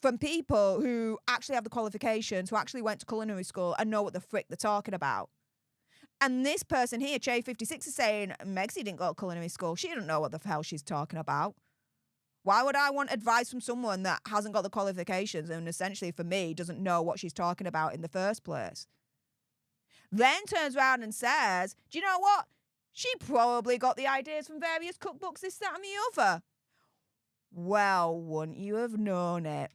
from people who actually have the qualifications, who actually went to culinary school and know what the frick they're talking about. And this person here, Che56, is saying, Megxie didn't go to culinary school. She didn't know what the hell she's talking about. Why would I want advice from someone that hasn't got the qualifications and essentially, for me, doesn't know what she's talking about in the first place? Then turns around and says, do you know what? She probably got the ideas from various cookbooks, this, that, and the other. Well, wouldn't you have known it?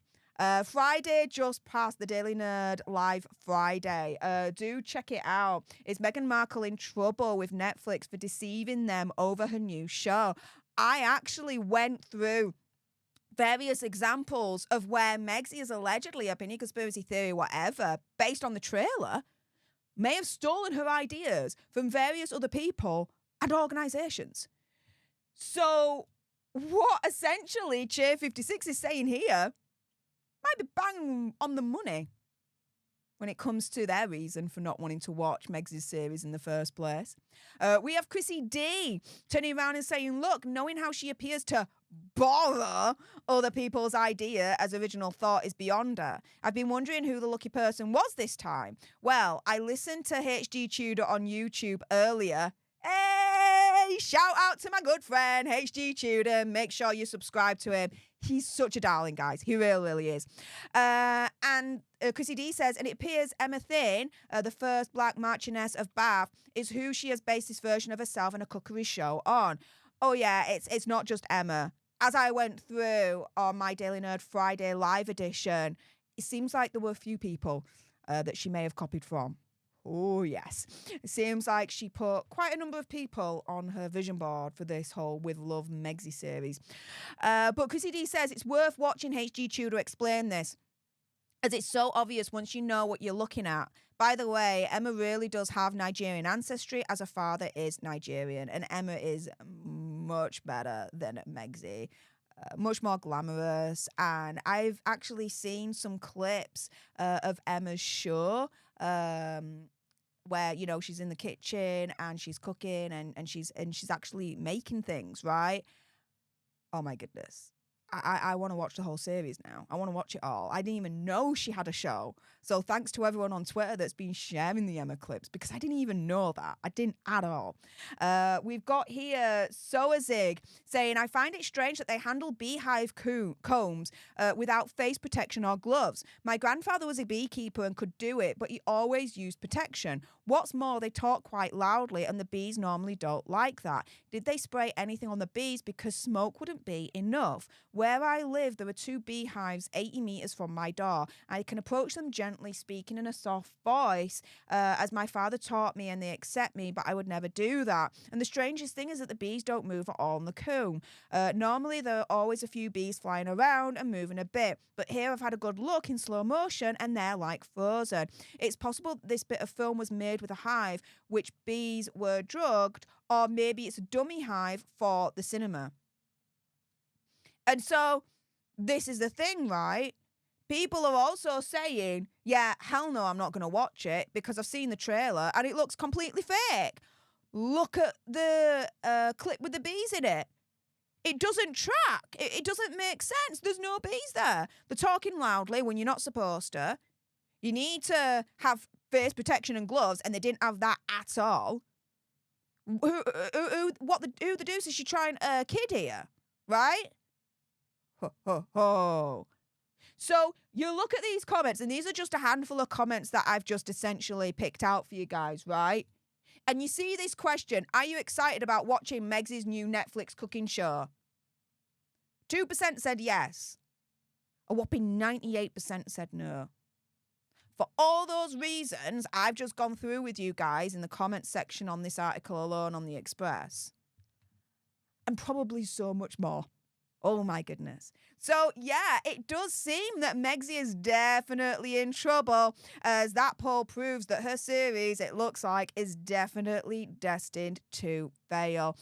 Friday just passed, the Daily Nerd Live Friday. Do check it out. Is Meghan Markle in trouble with Netflix for deceiving them over her new show? I actually went through various examples of where Megxie is allegedly, opinion, conspiracy theory, whatever, based on the trailer, may have stolen her ideas from various other people and organisations. So what essentially Che56 is saying here might be bang on the money when it comes to their reason for not wanting to watch Megxie's series in the first place. We have Chrissy D turning around and saying, look, knowing how she appears to borrow other people's idea as original thought is beyond her. I've been wondering who the lucky person was this time. Well, I listened to HD Tudor on YouTube earlier. Hey, shout out to my good friend HD Tudor. Make sure you subscribe to him. He's such a darling, guys. He really, really is. And Chrissy D says, and it appears Emma Thin, the first black Marchioness of Bath, is who she has based this version of herself in a cookery show on. Oh yeah, it's not just Emma. As I went through on my Daily Nerd Friday live edition, it seems like there were a few people that she may have copied from. Oh, yes. It seems like she put quite a number of people on her vision board for this whole With Love Megxie series. But Chrissy D says it's worth watching HG Tudor explain this, as it's so obvious once you know what you're looking at. By the way, Emma really does have Nigerian ancestry, as her father is Nigerian, and Emma is much better than Megxie. Much more glamorous, and I've actually seen some clips of Emma's show where, you know, she's in the kitchen and she's cooking and she's actually making things, right? Oh my goodness. I want to watch the whole series now. I want to watch it all. I didn't even know she had a show. So thanks to everyone on Twitter that's been sharing the Emma clips, because I didn't even know that. I didn't at all. We've got here Soazig saying, I find it strange that they handle beehive combs without face protection or gloves. My grandfather was a beekeeper and could do it, but he always used protection. What's more, they talk quite loudly and the bees normally don't like that. Did they spray anything on the bees because smoke wouldn't be enough? Where I live, there are 2 beehives 80 metres from my door. I can approach them gently, speaking in a soft voice, as my father taught me, and they accept me, but I would never do that. And the strangest thing is that the bees don't move at all in the comb. Normally, there are always a few bees flying around and moving a bit, but here I've had a good look in slow motion and they're like frozen. It's possible that this bit of film was made with a hive which bees were drugged, or maybe it's a dummy hive for the cinema. And so this is the thing, right? People are also saying, yeah, hell no, I'm not going to watch it because I've seen the trailer and it looks completely fake. Look at the clip with the bees in it. It doesn't track. It doesn't make sense. There's no bees there. They're talking loudly when you're not supposed to. You need to have face protection and gloves, and they didn't have that at all. Who the deuce is she trying to kid here, right? Ho, ho, ho. So you look at these comments, and these are just a handful of comments that I've just essentially picked out for you guys, right? And you see this question, are you excited about watching Meg's new Netflix cooking show? 2% said yes. A whopping 98% said no. For all those reasons I've just gone through with you guys in the comments section on this article alone on the Express, and probably so much more. Oh my goodness. So yeah, it does seem that Megsy is definitely in trouble, as that poll proves that her series, it looks like, is definitely destined to fail.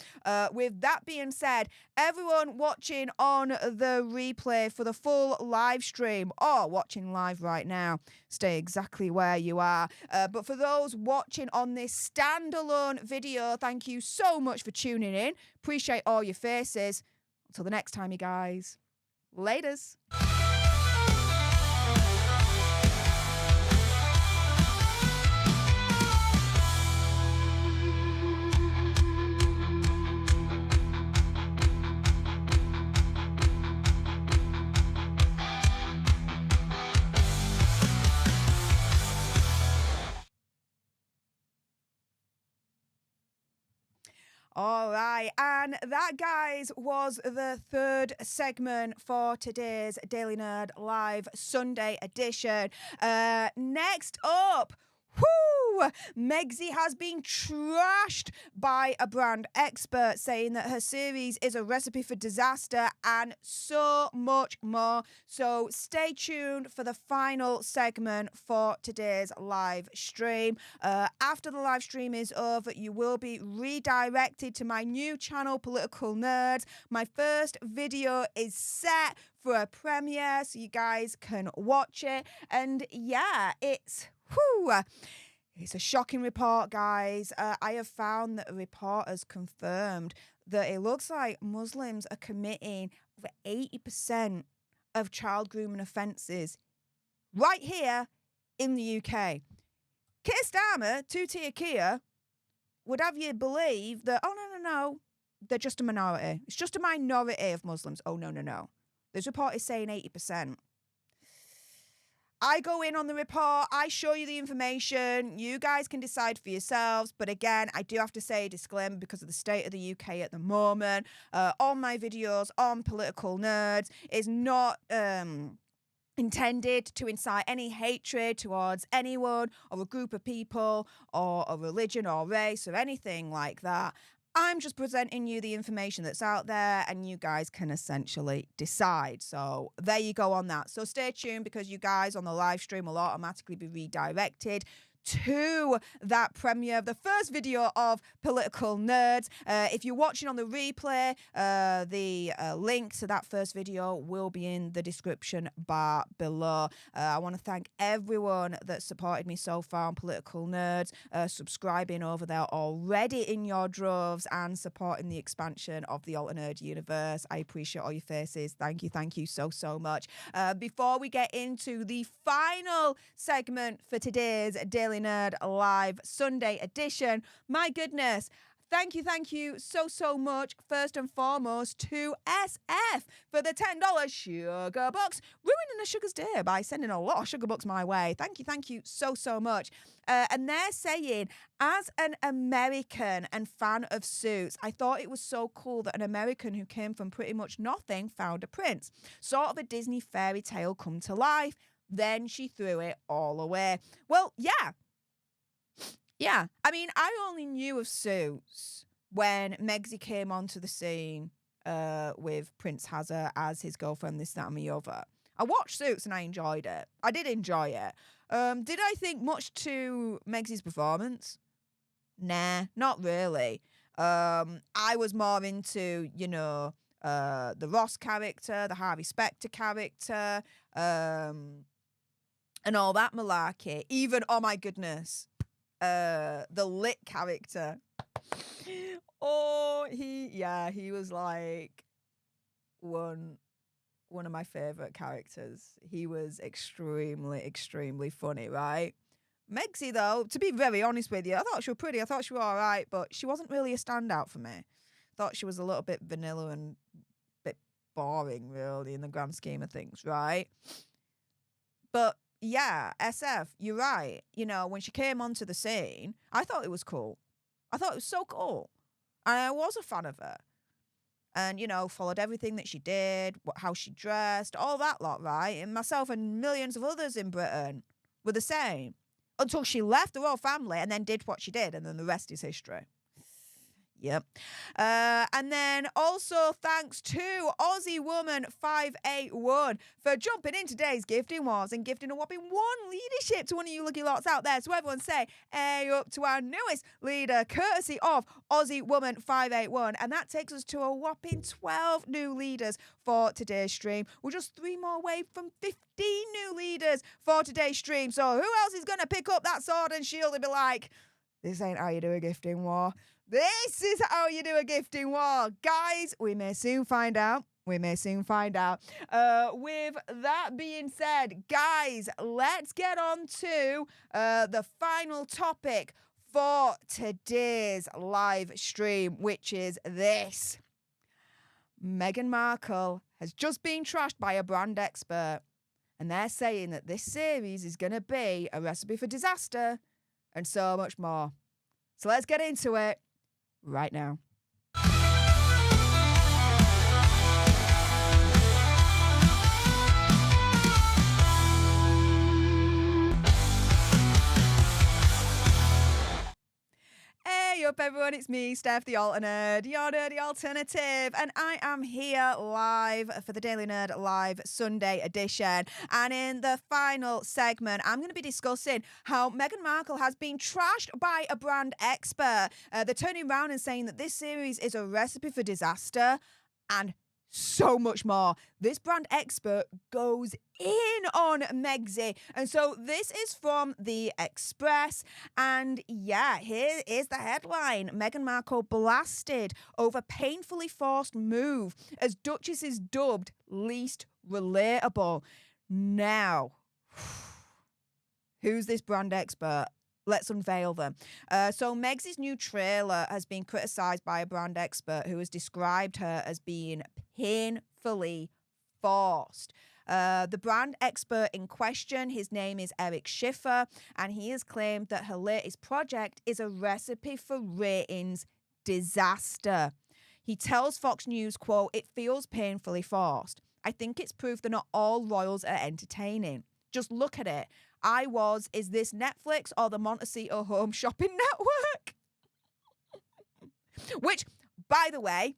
With that being said, everyone watching on the replay for the full live stream or watching live right now, stay exactly where you are. But for those watching on this standalone video, thank you so much for tuning in. Appreciate all your faces. Until the next time, you guys. Laters. All right, and that, guys, was the third segment for today's Daily Nerd Live Sunday edition. Next up, Megsy has been trashed by a brand expert, saying that her series is a recipe for disaster and so much more. So stay tuned for the final segment for today's live stream. After the live stream is over, you will be redirected to my new channel, Political Nerds. My first video is set for a premiere, so you guys can watch it. And yeah, it's a shocking report, guys. I have found that a report has confirmed that it looks like Muslims are committing over 80% of child grooming offences right here in the UK. Keir Starmer, two-tier Keir, would have you believe that, oh, no, they're just a minority. It's just a minority of Muslims. Oh, no. This report is saying 80%. I go in on the report, I show you the information, you guys can decide for yourselves, but again, I do have to say a disclaimer because of the state of the UK at the moment. All my videos on Political Nerds is not intended to incite any hatred towards anyone or a group of people or a religion or race or anything like that. I'm just presenting you the information that's out there and you guys can essentially decide. So there you go on that. So stay tuned because you guys on the live stream will automatically be redirected to that premiere of the first video of Political Nerds. If you're watching on the replay, the link to that first video will be in the description bar below. I want to thank everyone that supported me so far on Political Nerds, subscribing over there already in your droves and supporting the expansion of the Alter Nerd universe. I appreciate all your faces. Thank you so much. Before we get into the final segment for today's Daily Nerd Live Sunday edition, my goodness, thank you so much, first and foremost, to SF for the $10 sugar bucks, ruining a sugar's day by sending a lot of sugar bucks my way. Thank you so much. And they're saying, as an American and fan of Suits, I thought it was so cool that an American who came from pretty much nothing found a prince. Sort of a Disney fairy tale come to life. Then she threw it all away. Well, yeah. I mean, I only knew of Suits when Megzy came onto the scene with Prince Hazard as his girlfriend, this, that, and the other. I watched Suits and I enjoyed it. I did enjoy it. Did I think much to Megzy's performance? Nah, not really. I was more into, the Ross character, the Harvey Specter character, and all that malarkey. Even, oh my goodness, the Lit character. Oh, he was like one of my favorite characters. He was extremely funny, right? Megzy, though, to be very honest with you, I thought she was pretty. I thought she was all right, but she wasn't really a standout for me. Thought she was a little bit vanilla and a bit boring, really, in the grand scheme of things, right? But yeah, SF, you're right. When she came onto the scene, I thought it was cool. I thought it was so cool. And I was a fan of her. And, followed everything that she did, how she dressed, all that lot, right? And myself and millions of others in Britain were the same. Until she left the royal family and then did what she did. And then the rest is history. Yep. And then also thanks to Aussie Woman 581 for jumping in today's gifting wars and gifting a whopping 1 leadership to one of you lucky lots out there. So everyone say, hey up to our newest leader, courtesy of Aussie Woman 581. And that takes us to a whopping 12 new leaders for today's stream. We're just 3 more away from 15 new leaders for today's stream. So who else is going to pick up that sword and shield and be like, this ain't how you do a gifting war. This is how you do a gifting war. Guys, we may soon find out. With that being said, guys, let's get on to the final topic for today's live stream, which is this. Meghan Markle has just been trashed by a brand expert, and they're saying that this series is going to be a recipe for disaster and so much more. So let's get into it right now. Hey up everyone, it's me, Stef The Alter Nerd, your nerdy alternative, and I am here live for the Daily Nerd Live Sunday edition. And in the final segment, I'm going to be discussing how Meghan Markle has been trashed by a brand expert. They're turning around and saying that this series is a recipe for disaster and so much more. This brand expert goes in on Megzy. And so this is from the Express. And yeah, here is the headline. Meghan Markle blasted over painfully forced move as Duchess is dubbed least relatable. Now, who's this brand expert? Let's unveil them. So Megzy's new trailer has been criticised by a brand expert who has described her as being painfully forced. The brand expert in question, his name is Eric Schiffer, and he has claimed that her latest project is a recipe for ratings disaster. He tells Fox News, quote, "It feels painfully forced. I think it's proof that not all royals are entertaining. Just look at it. Is this Netflix or the Montecito Home Shopping Network?" Which, by the way,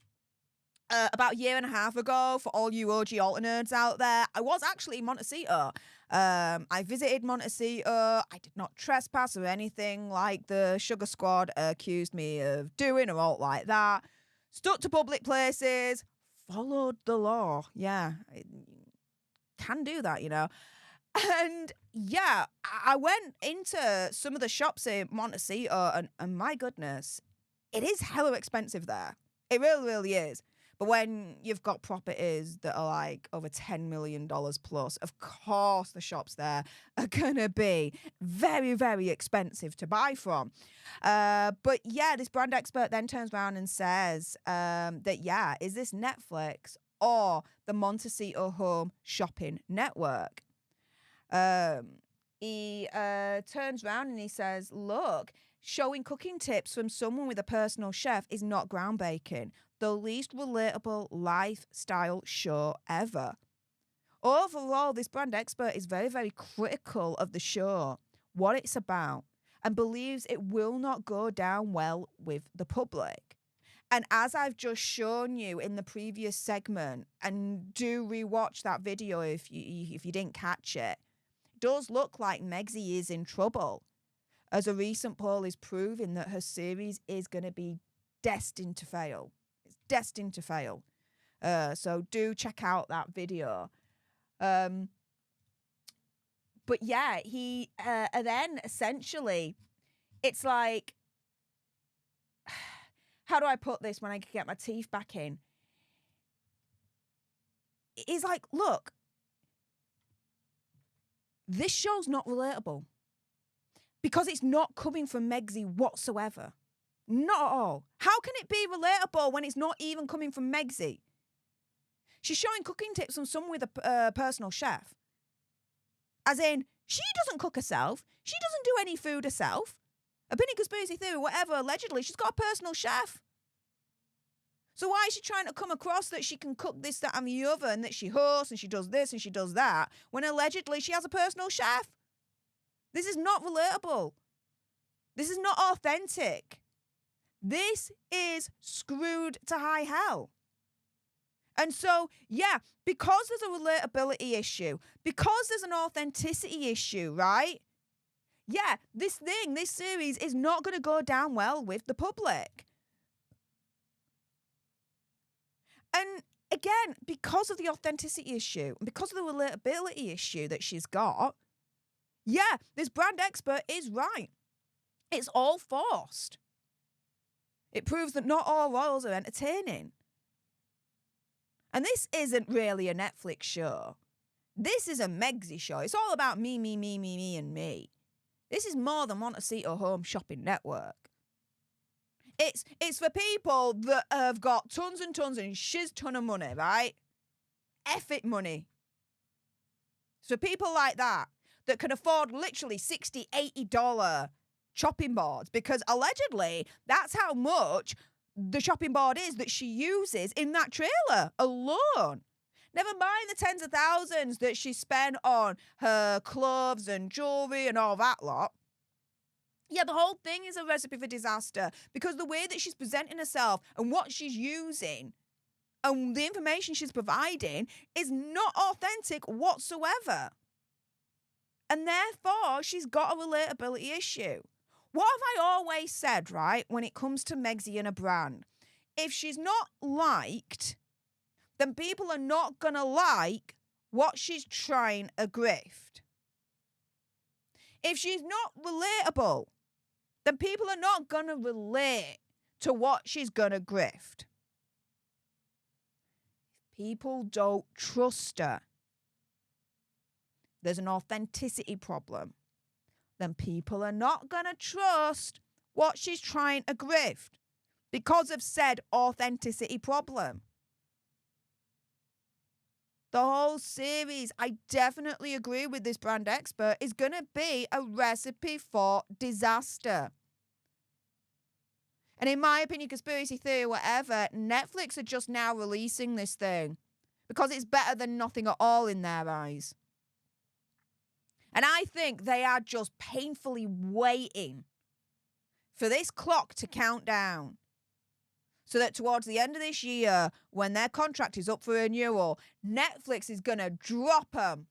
about a year and a half ago, for all you OG alter nerds out there, I was actually in Montecito. I visited Montecito. I did not trespass or anything like the Sugar Squad accused me of doing or alt like that. Stuck to public places, followed the law. Yeah, can do that, you know. And yeah, I went into some of the shops in Montecito, and my goodness, it is hella expensive there. It really, really is. But when you've got properties that are like over $10 million plus, of course the shops there are going to be very, very expensive to buy from. But yeah, this brand expert then turns around and says that, yeah, is this Netflix or the Montecito Home Shopping Network? He turns around and he says, look, showing cooking tips from someone with a personal chef is not groundbreaking. The least relatable lifestyle show ever. Overall, this brand expert is very, very critical of the show, what it's about, and believes it will not go down well with the public. And as I've just shown you in the previous segment, and do rewatch that video if you didn't catch it, does look like Megzy is in trouble, as a recent poll is proving that her series is going to be destined to fail. It's destined to fail. So do check out that video. But yeah, he then essentially, it's like, how do I put this when I can get my teeth back in? He's like, look, this show's not relatable because it's not coming from Megzy whatsoever. Not at all. How can it be relatable when it's not even coming from Megzy? She's showing cooking tips from someone with a personal chef. As in, she doesn't cook herself. She doesn't do any food herself. Opinion, conspiracy theory, whatever, allegedly, she's got a personal chef. So why is she trying to come across that she can cook this, that, and the other, and that she hosts, and she does this, and she does that, when allegedly she has a personal chef? This is not relatable. This is not authentic. This is screwed to high hell. And so, yeah, because there's a relatability issue, because there's an authenticity issue, right? Yeah, this series is not going to go down well with the public. And again, because of the authenticity issue, and because of the relatability issue that she's got, yeah, this brand expert is right. It's all forced. It proves that not all royals are entertaining. And this isn't really a Netflix show. This is a Megzy show. It's all about me, me, me, me, me, and me. This is more than Montecito Home Shopping Network. It's for people that have got tons and tons and shiz ton of money, right? Eff it money. It's for people like that can afford literally $60, $80 chopping boards, because allegedly that's how much the chopping board is that she uses in that trailer alone. Never mind the tens of thousands that she spent on her clothes and jewelry and all that lot. Yeah, the whole thing is a recipe for disaster, because the way that she's presenting herself and what she's using and the information she's providing is not authentic whatsoever. And therefore, she's got a relatability issue. What have I always said, right, when it comes to Megzy and a brand? If she's not liked, then people are not going to like what she's trying to grift. If she's not relatable, then people are not going to relate to what she's going to grift. If people don't trust her, there's an authenticity problem, then people are not going to trust what she's trying to grift because of said authenticity problem. The whole series, I definitely agree with this brand expert, is going to be a recipe for disaster. And in my opinion, conspiracy theory, whatever, Netflix are just now releasing this thing because it's better than nothing at all in their eyes. And I think they are just painfully waiting for this clock to count down so that towards the end of this year, when their contract is up for renewal, Netflix is going to drop them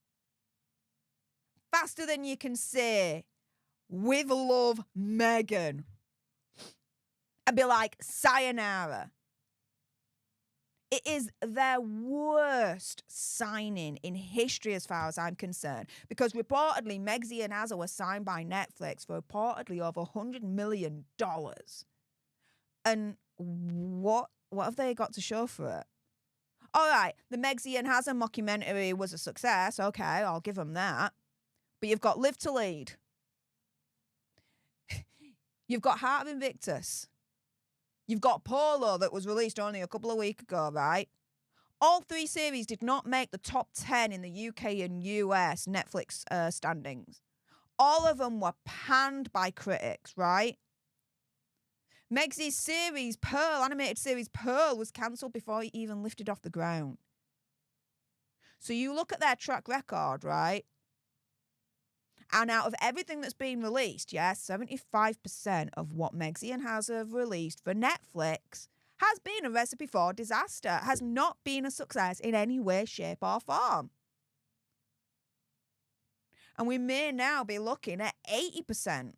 faster than you can say, with love, Meghan. And be like, sayonara. It is their worst signing in history as far as I'm concerned. Because reportedly, Megxie and Azza were signed by Netflix for reportedly over $100 million. And what have they got to show for it? All right, the Megxie and Hazza mockumentary was a success. Okay, I'll give them that. But you've got Live to Lead. You've got Heart of Invictus. You've got Polo that was released only a couple of weeks ago, right? All three series did not make the top 10 in the UK and US Netflix standings. All of them were panned by critics, right? Megxie's series, Pearl, animated series Pearl, was cancelled before it even lifted off the ground. So you look at their track record, right? And out of everything that's been released, yes, 75% of what Megxie and Hazza have released for Netflix has been a recipe for disaster, has not been a success in any way, shape or form. And we may now be looking at 80%.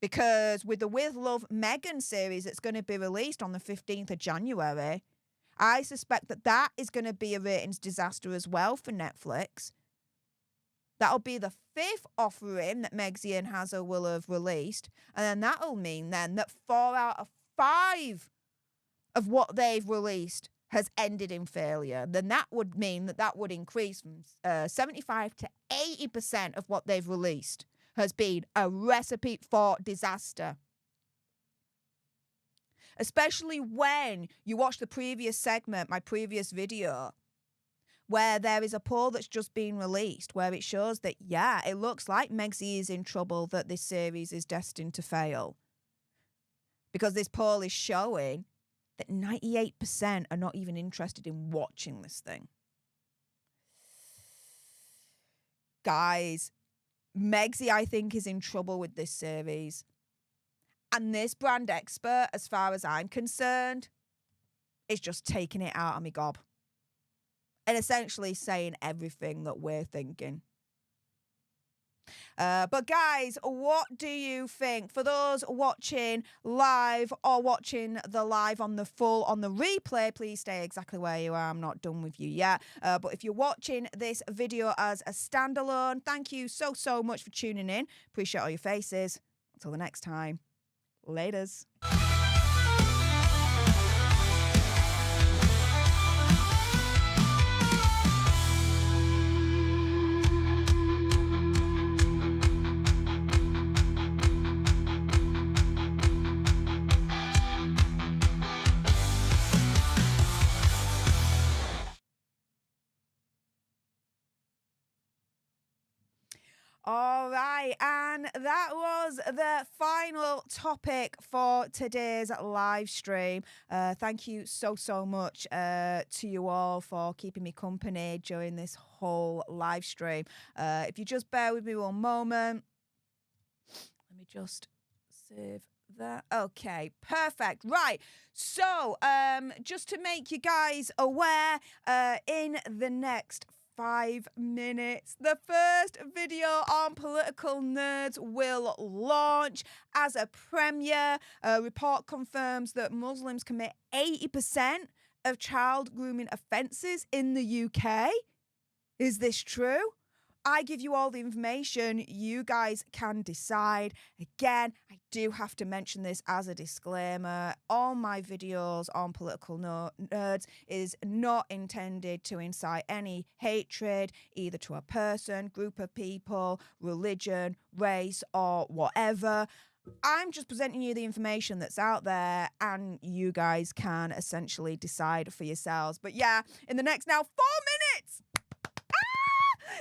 Because with the With Love Meghan series that's going to be released on the 15th of January, I suspect that that is going to be a ratings disaster as well for Netflix. That'll be the 5th offering that Megxie and Hazza will have released. And then that'll mean then that 4 out of 5 of what they've released has ended in failure. Then that would mean that that would increase from 75 to 80% of what they've released has been a recipe for disaster. Especially when you watch the previous segment, my previous video, where there is a poll that's just been released where it shows that, yeah, it looks like Megxie is in trouble, that this series is destined to fail. Because this poll is showing that 98% are not even interested in watching this thing. Guys, Megxie, I think, is in trouble with this series. And this brand expert, as far as I'm concerned, is just taking it out of me gob. And essentially saying everything that we're thinking. But guys, what do you think? For those watching live or watching the live on the replay, please stay exactly where you are. I'm not done with you yet. But if you're watching this video as a standalone, thank you so much for tuning in. Appreciate all your faces. Until the next time, laters. All right, and that was the final topic for today's live stream. Thank you so much to you all for keeping me company during this whole live stream. If you just bear with me one moment. Let me just save that. Okay, perfect. Right. So, just to make you guys aware, in the next 5 minutes, the first video on Political Nerds will launch as a premiere. A report confirms that Muslims commit 80% of child grooming offences in the UK. Is this true? I give you all the information. You guys can decide. Again, I do have to mention this as a disclaimer. All my videos on Political Nerds is not intended to incite any hatred, either to a person, group of people, religion, race, or whatever. I'm just presenting you the information that's out there, and you guys can essentially decide for yourselves. But yeah, in the next now 4 minutes,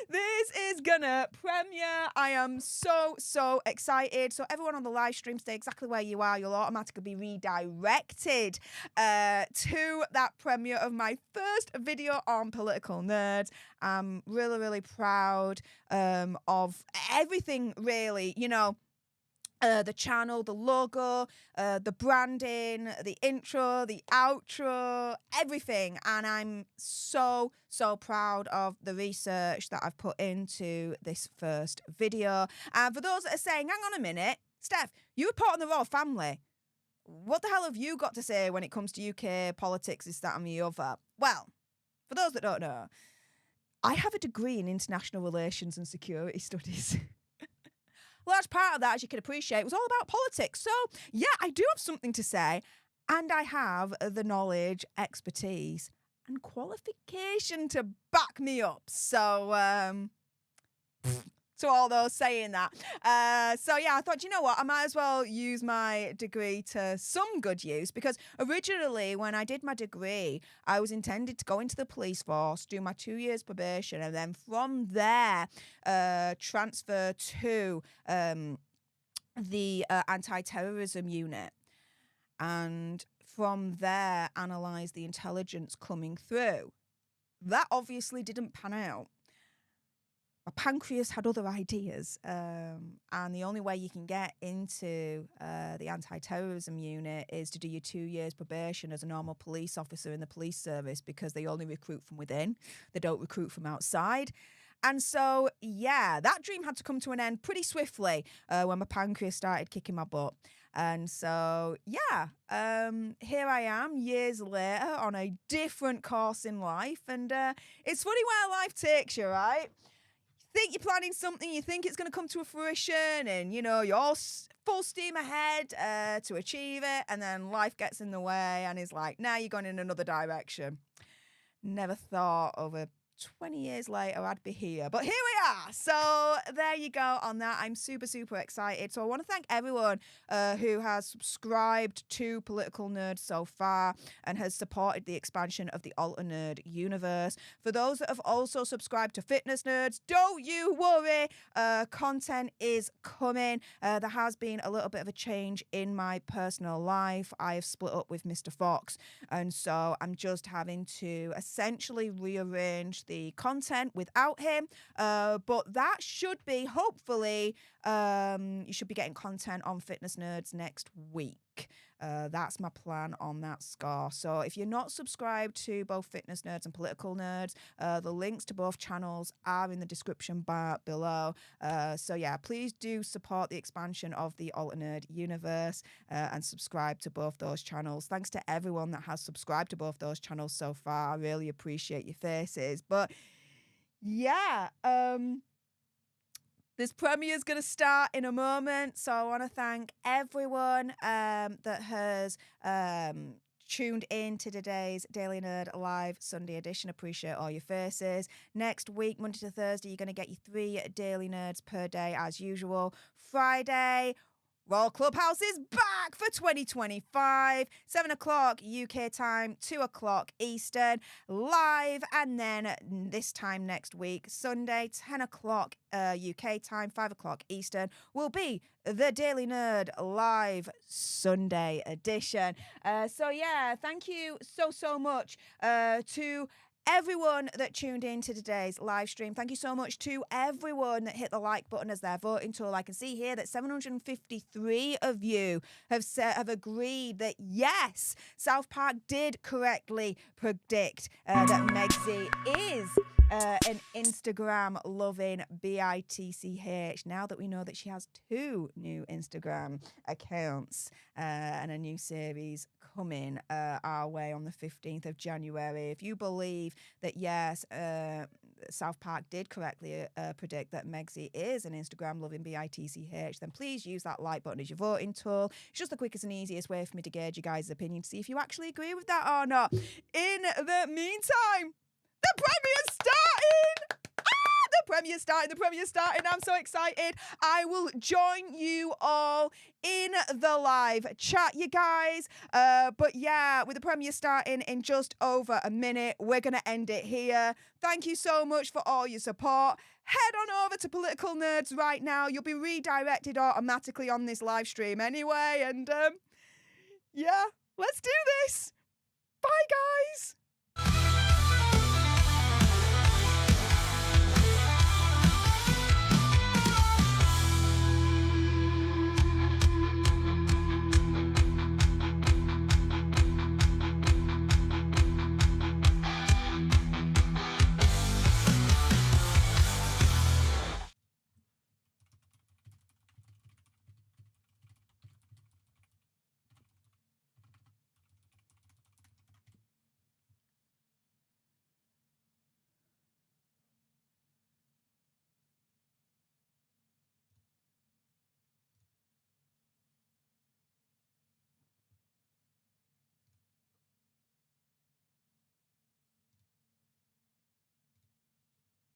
this is gonna premiere. I am so excited. So everyone on the live stream, stay exactly where you are. You'll automatically be redirected to that premiere of my first video on Political Nerds. I'm really proud of everything, really. You know, the channel, the logo, the branding, the intro, the outro, everything. And I'm so proud of the research that I've put into this first video. And for those that are saying, hang on a minute, Steph, you report on the Royal Family. What the hell have you got to say when it comes to UK politics, this, that and the other? Well, for those that don't know, I have a degree in international relations and security studies. Large part of that, as you can appreciate, was all about politics. So, yeah, I do have something to say, and I have the knowledge, expertise, and qualification to back me up. So, to all those saying that. So, yeah, I thought, you know what, I might as well use my degree to some good use, because originally when I did my degree, I was intended to go into the police force, do my 2 years probation, and then from there transfer to the anti-terrorism unit. And from there, analyse the intelligence coming through. That obviously didn't pan out. My pancreas had other ideas, and the only way you can get into the anti-terrorism unit is to do your 2 years probation as a normal police officer in the police service, because they only recruit from within. They don't recruit from outside. And so, yeah, that dream had to come to an end pretty swiftly when my pancreas started kicking my butt. And so, yeah, here I am years later on a different course in life. And it's funny where life takes you, right? Think you're planning something, you think it's going to come to a fruition, and you know, you're all full steam ahead to achieve it, and then life gets in the way and is like, now you're going in another direction. Never thought over 20 years later I'd be here, but here we are. So there you go on that. I'm super excited. So I want to thank everyone who has subscribed to Political Nerd so far and has supported the expansion of the Alter Nerd universe. For those that have also subscribed to Fitness Nerds, don't you worry, content is coming. There has been a little bit of a change in my personal life. I have split up with Mr. Fox, and so I'm just having to essentially rearrange the content without him, but that should be, hopefully, you should be getting content on Fitness Nerds next week. That's my plan on that score. So if you're not subscribed to both Fitness Nerds and Political Nerds, the links to both channels are in the description bar below. So yeah, please do support the expansion of the Alter Nerd universe and subscribe to both those channels. Thanks to everyone that has subscribed to both those channels so far. I really appreciate your faces. But yeah, this premiere is going to start in a moment, so I want to thank everyone that has tuned in to today's Daily Nerd Live Sunday edition. Appreciate all your faces. Next week, Monday to Thursday, you're going to get your 3 Daily Nerds per day as usual. Friday, Royal Clubhouse is back for 2025. 7 o'clock UK time, 2 o'clock Eastern, live. And then this time next week, Sunday, 10 o'clock UK time, 5 o'clock Eastern, will be the Daily Nerd Live Sunday edition. So yeah, thank you so much to everyone that tuned in to today's live stream. Thank you so much to everyone that hit the like button as their voting tool. I can see here that 753 of you have agreed that yes, South Park did correctly predict that Megzy is an Instagram-loving bitch. Now that we know that she has 2 new Instagram accounts and a new series coming our way on the 15th of January. If you believe that, yes, South Park did correctly predict that Megzy is an Instagram-loving bitch, then please use that like button as your voting tool. It's just the quickest and easiest way for me to gauge you guys' opinion to see if you actually agree with that or not. In the meantime, the premiere's starting! The premiere's starting. I'm so excited. I will join you all in the live chat, you guys. But yeah, with the premiere starting in just over a minute, we're going to end it here. Thank you so much for all your support. Head on over to Political Nerds right now. You'll be redirected automatically on this live stream anyway. And yeah, let's do this. Bye, guys.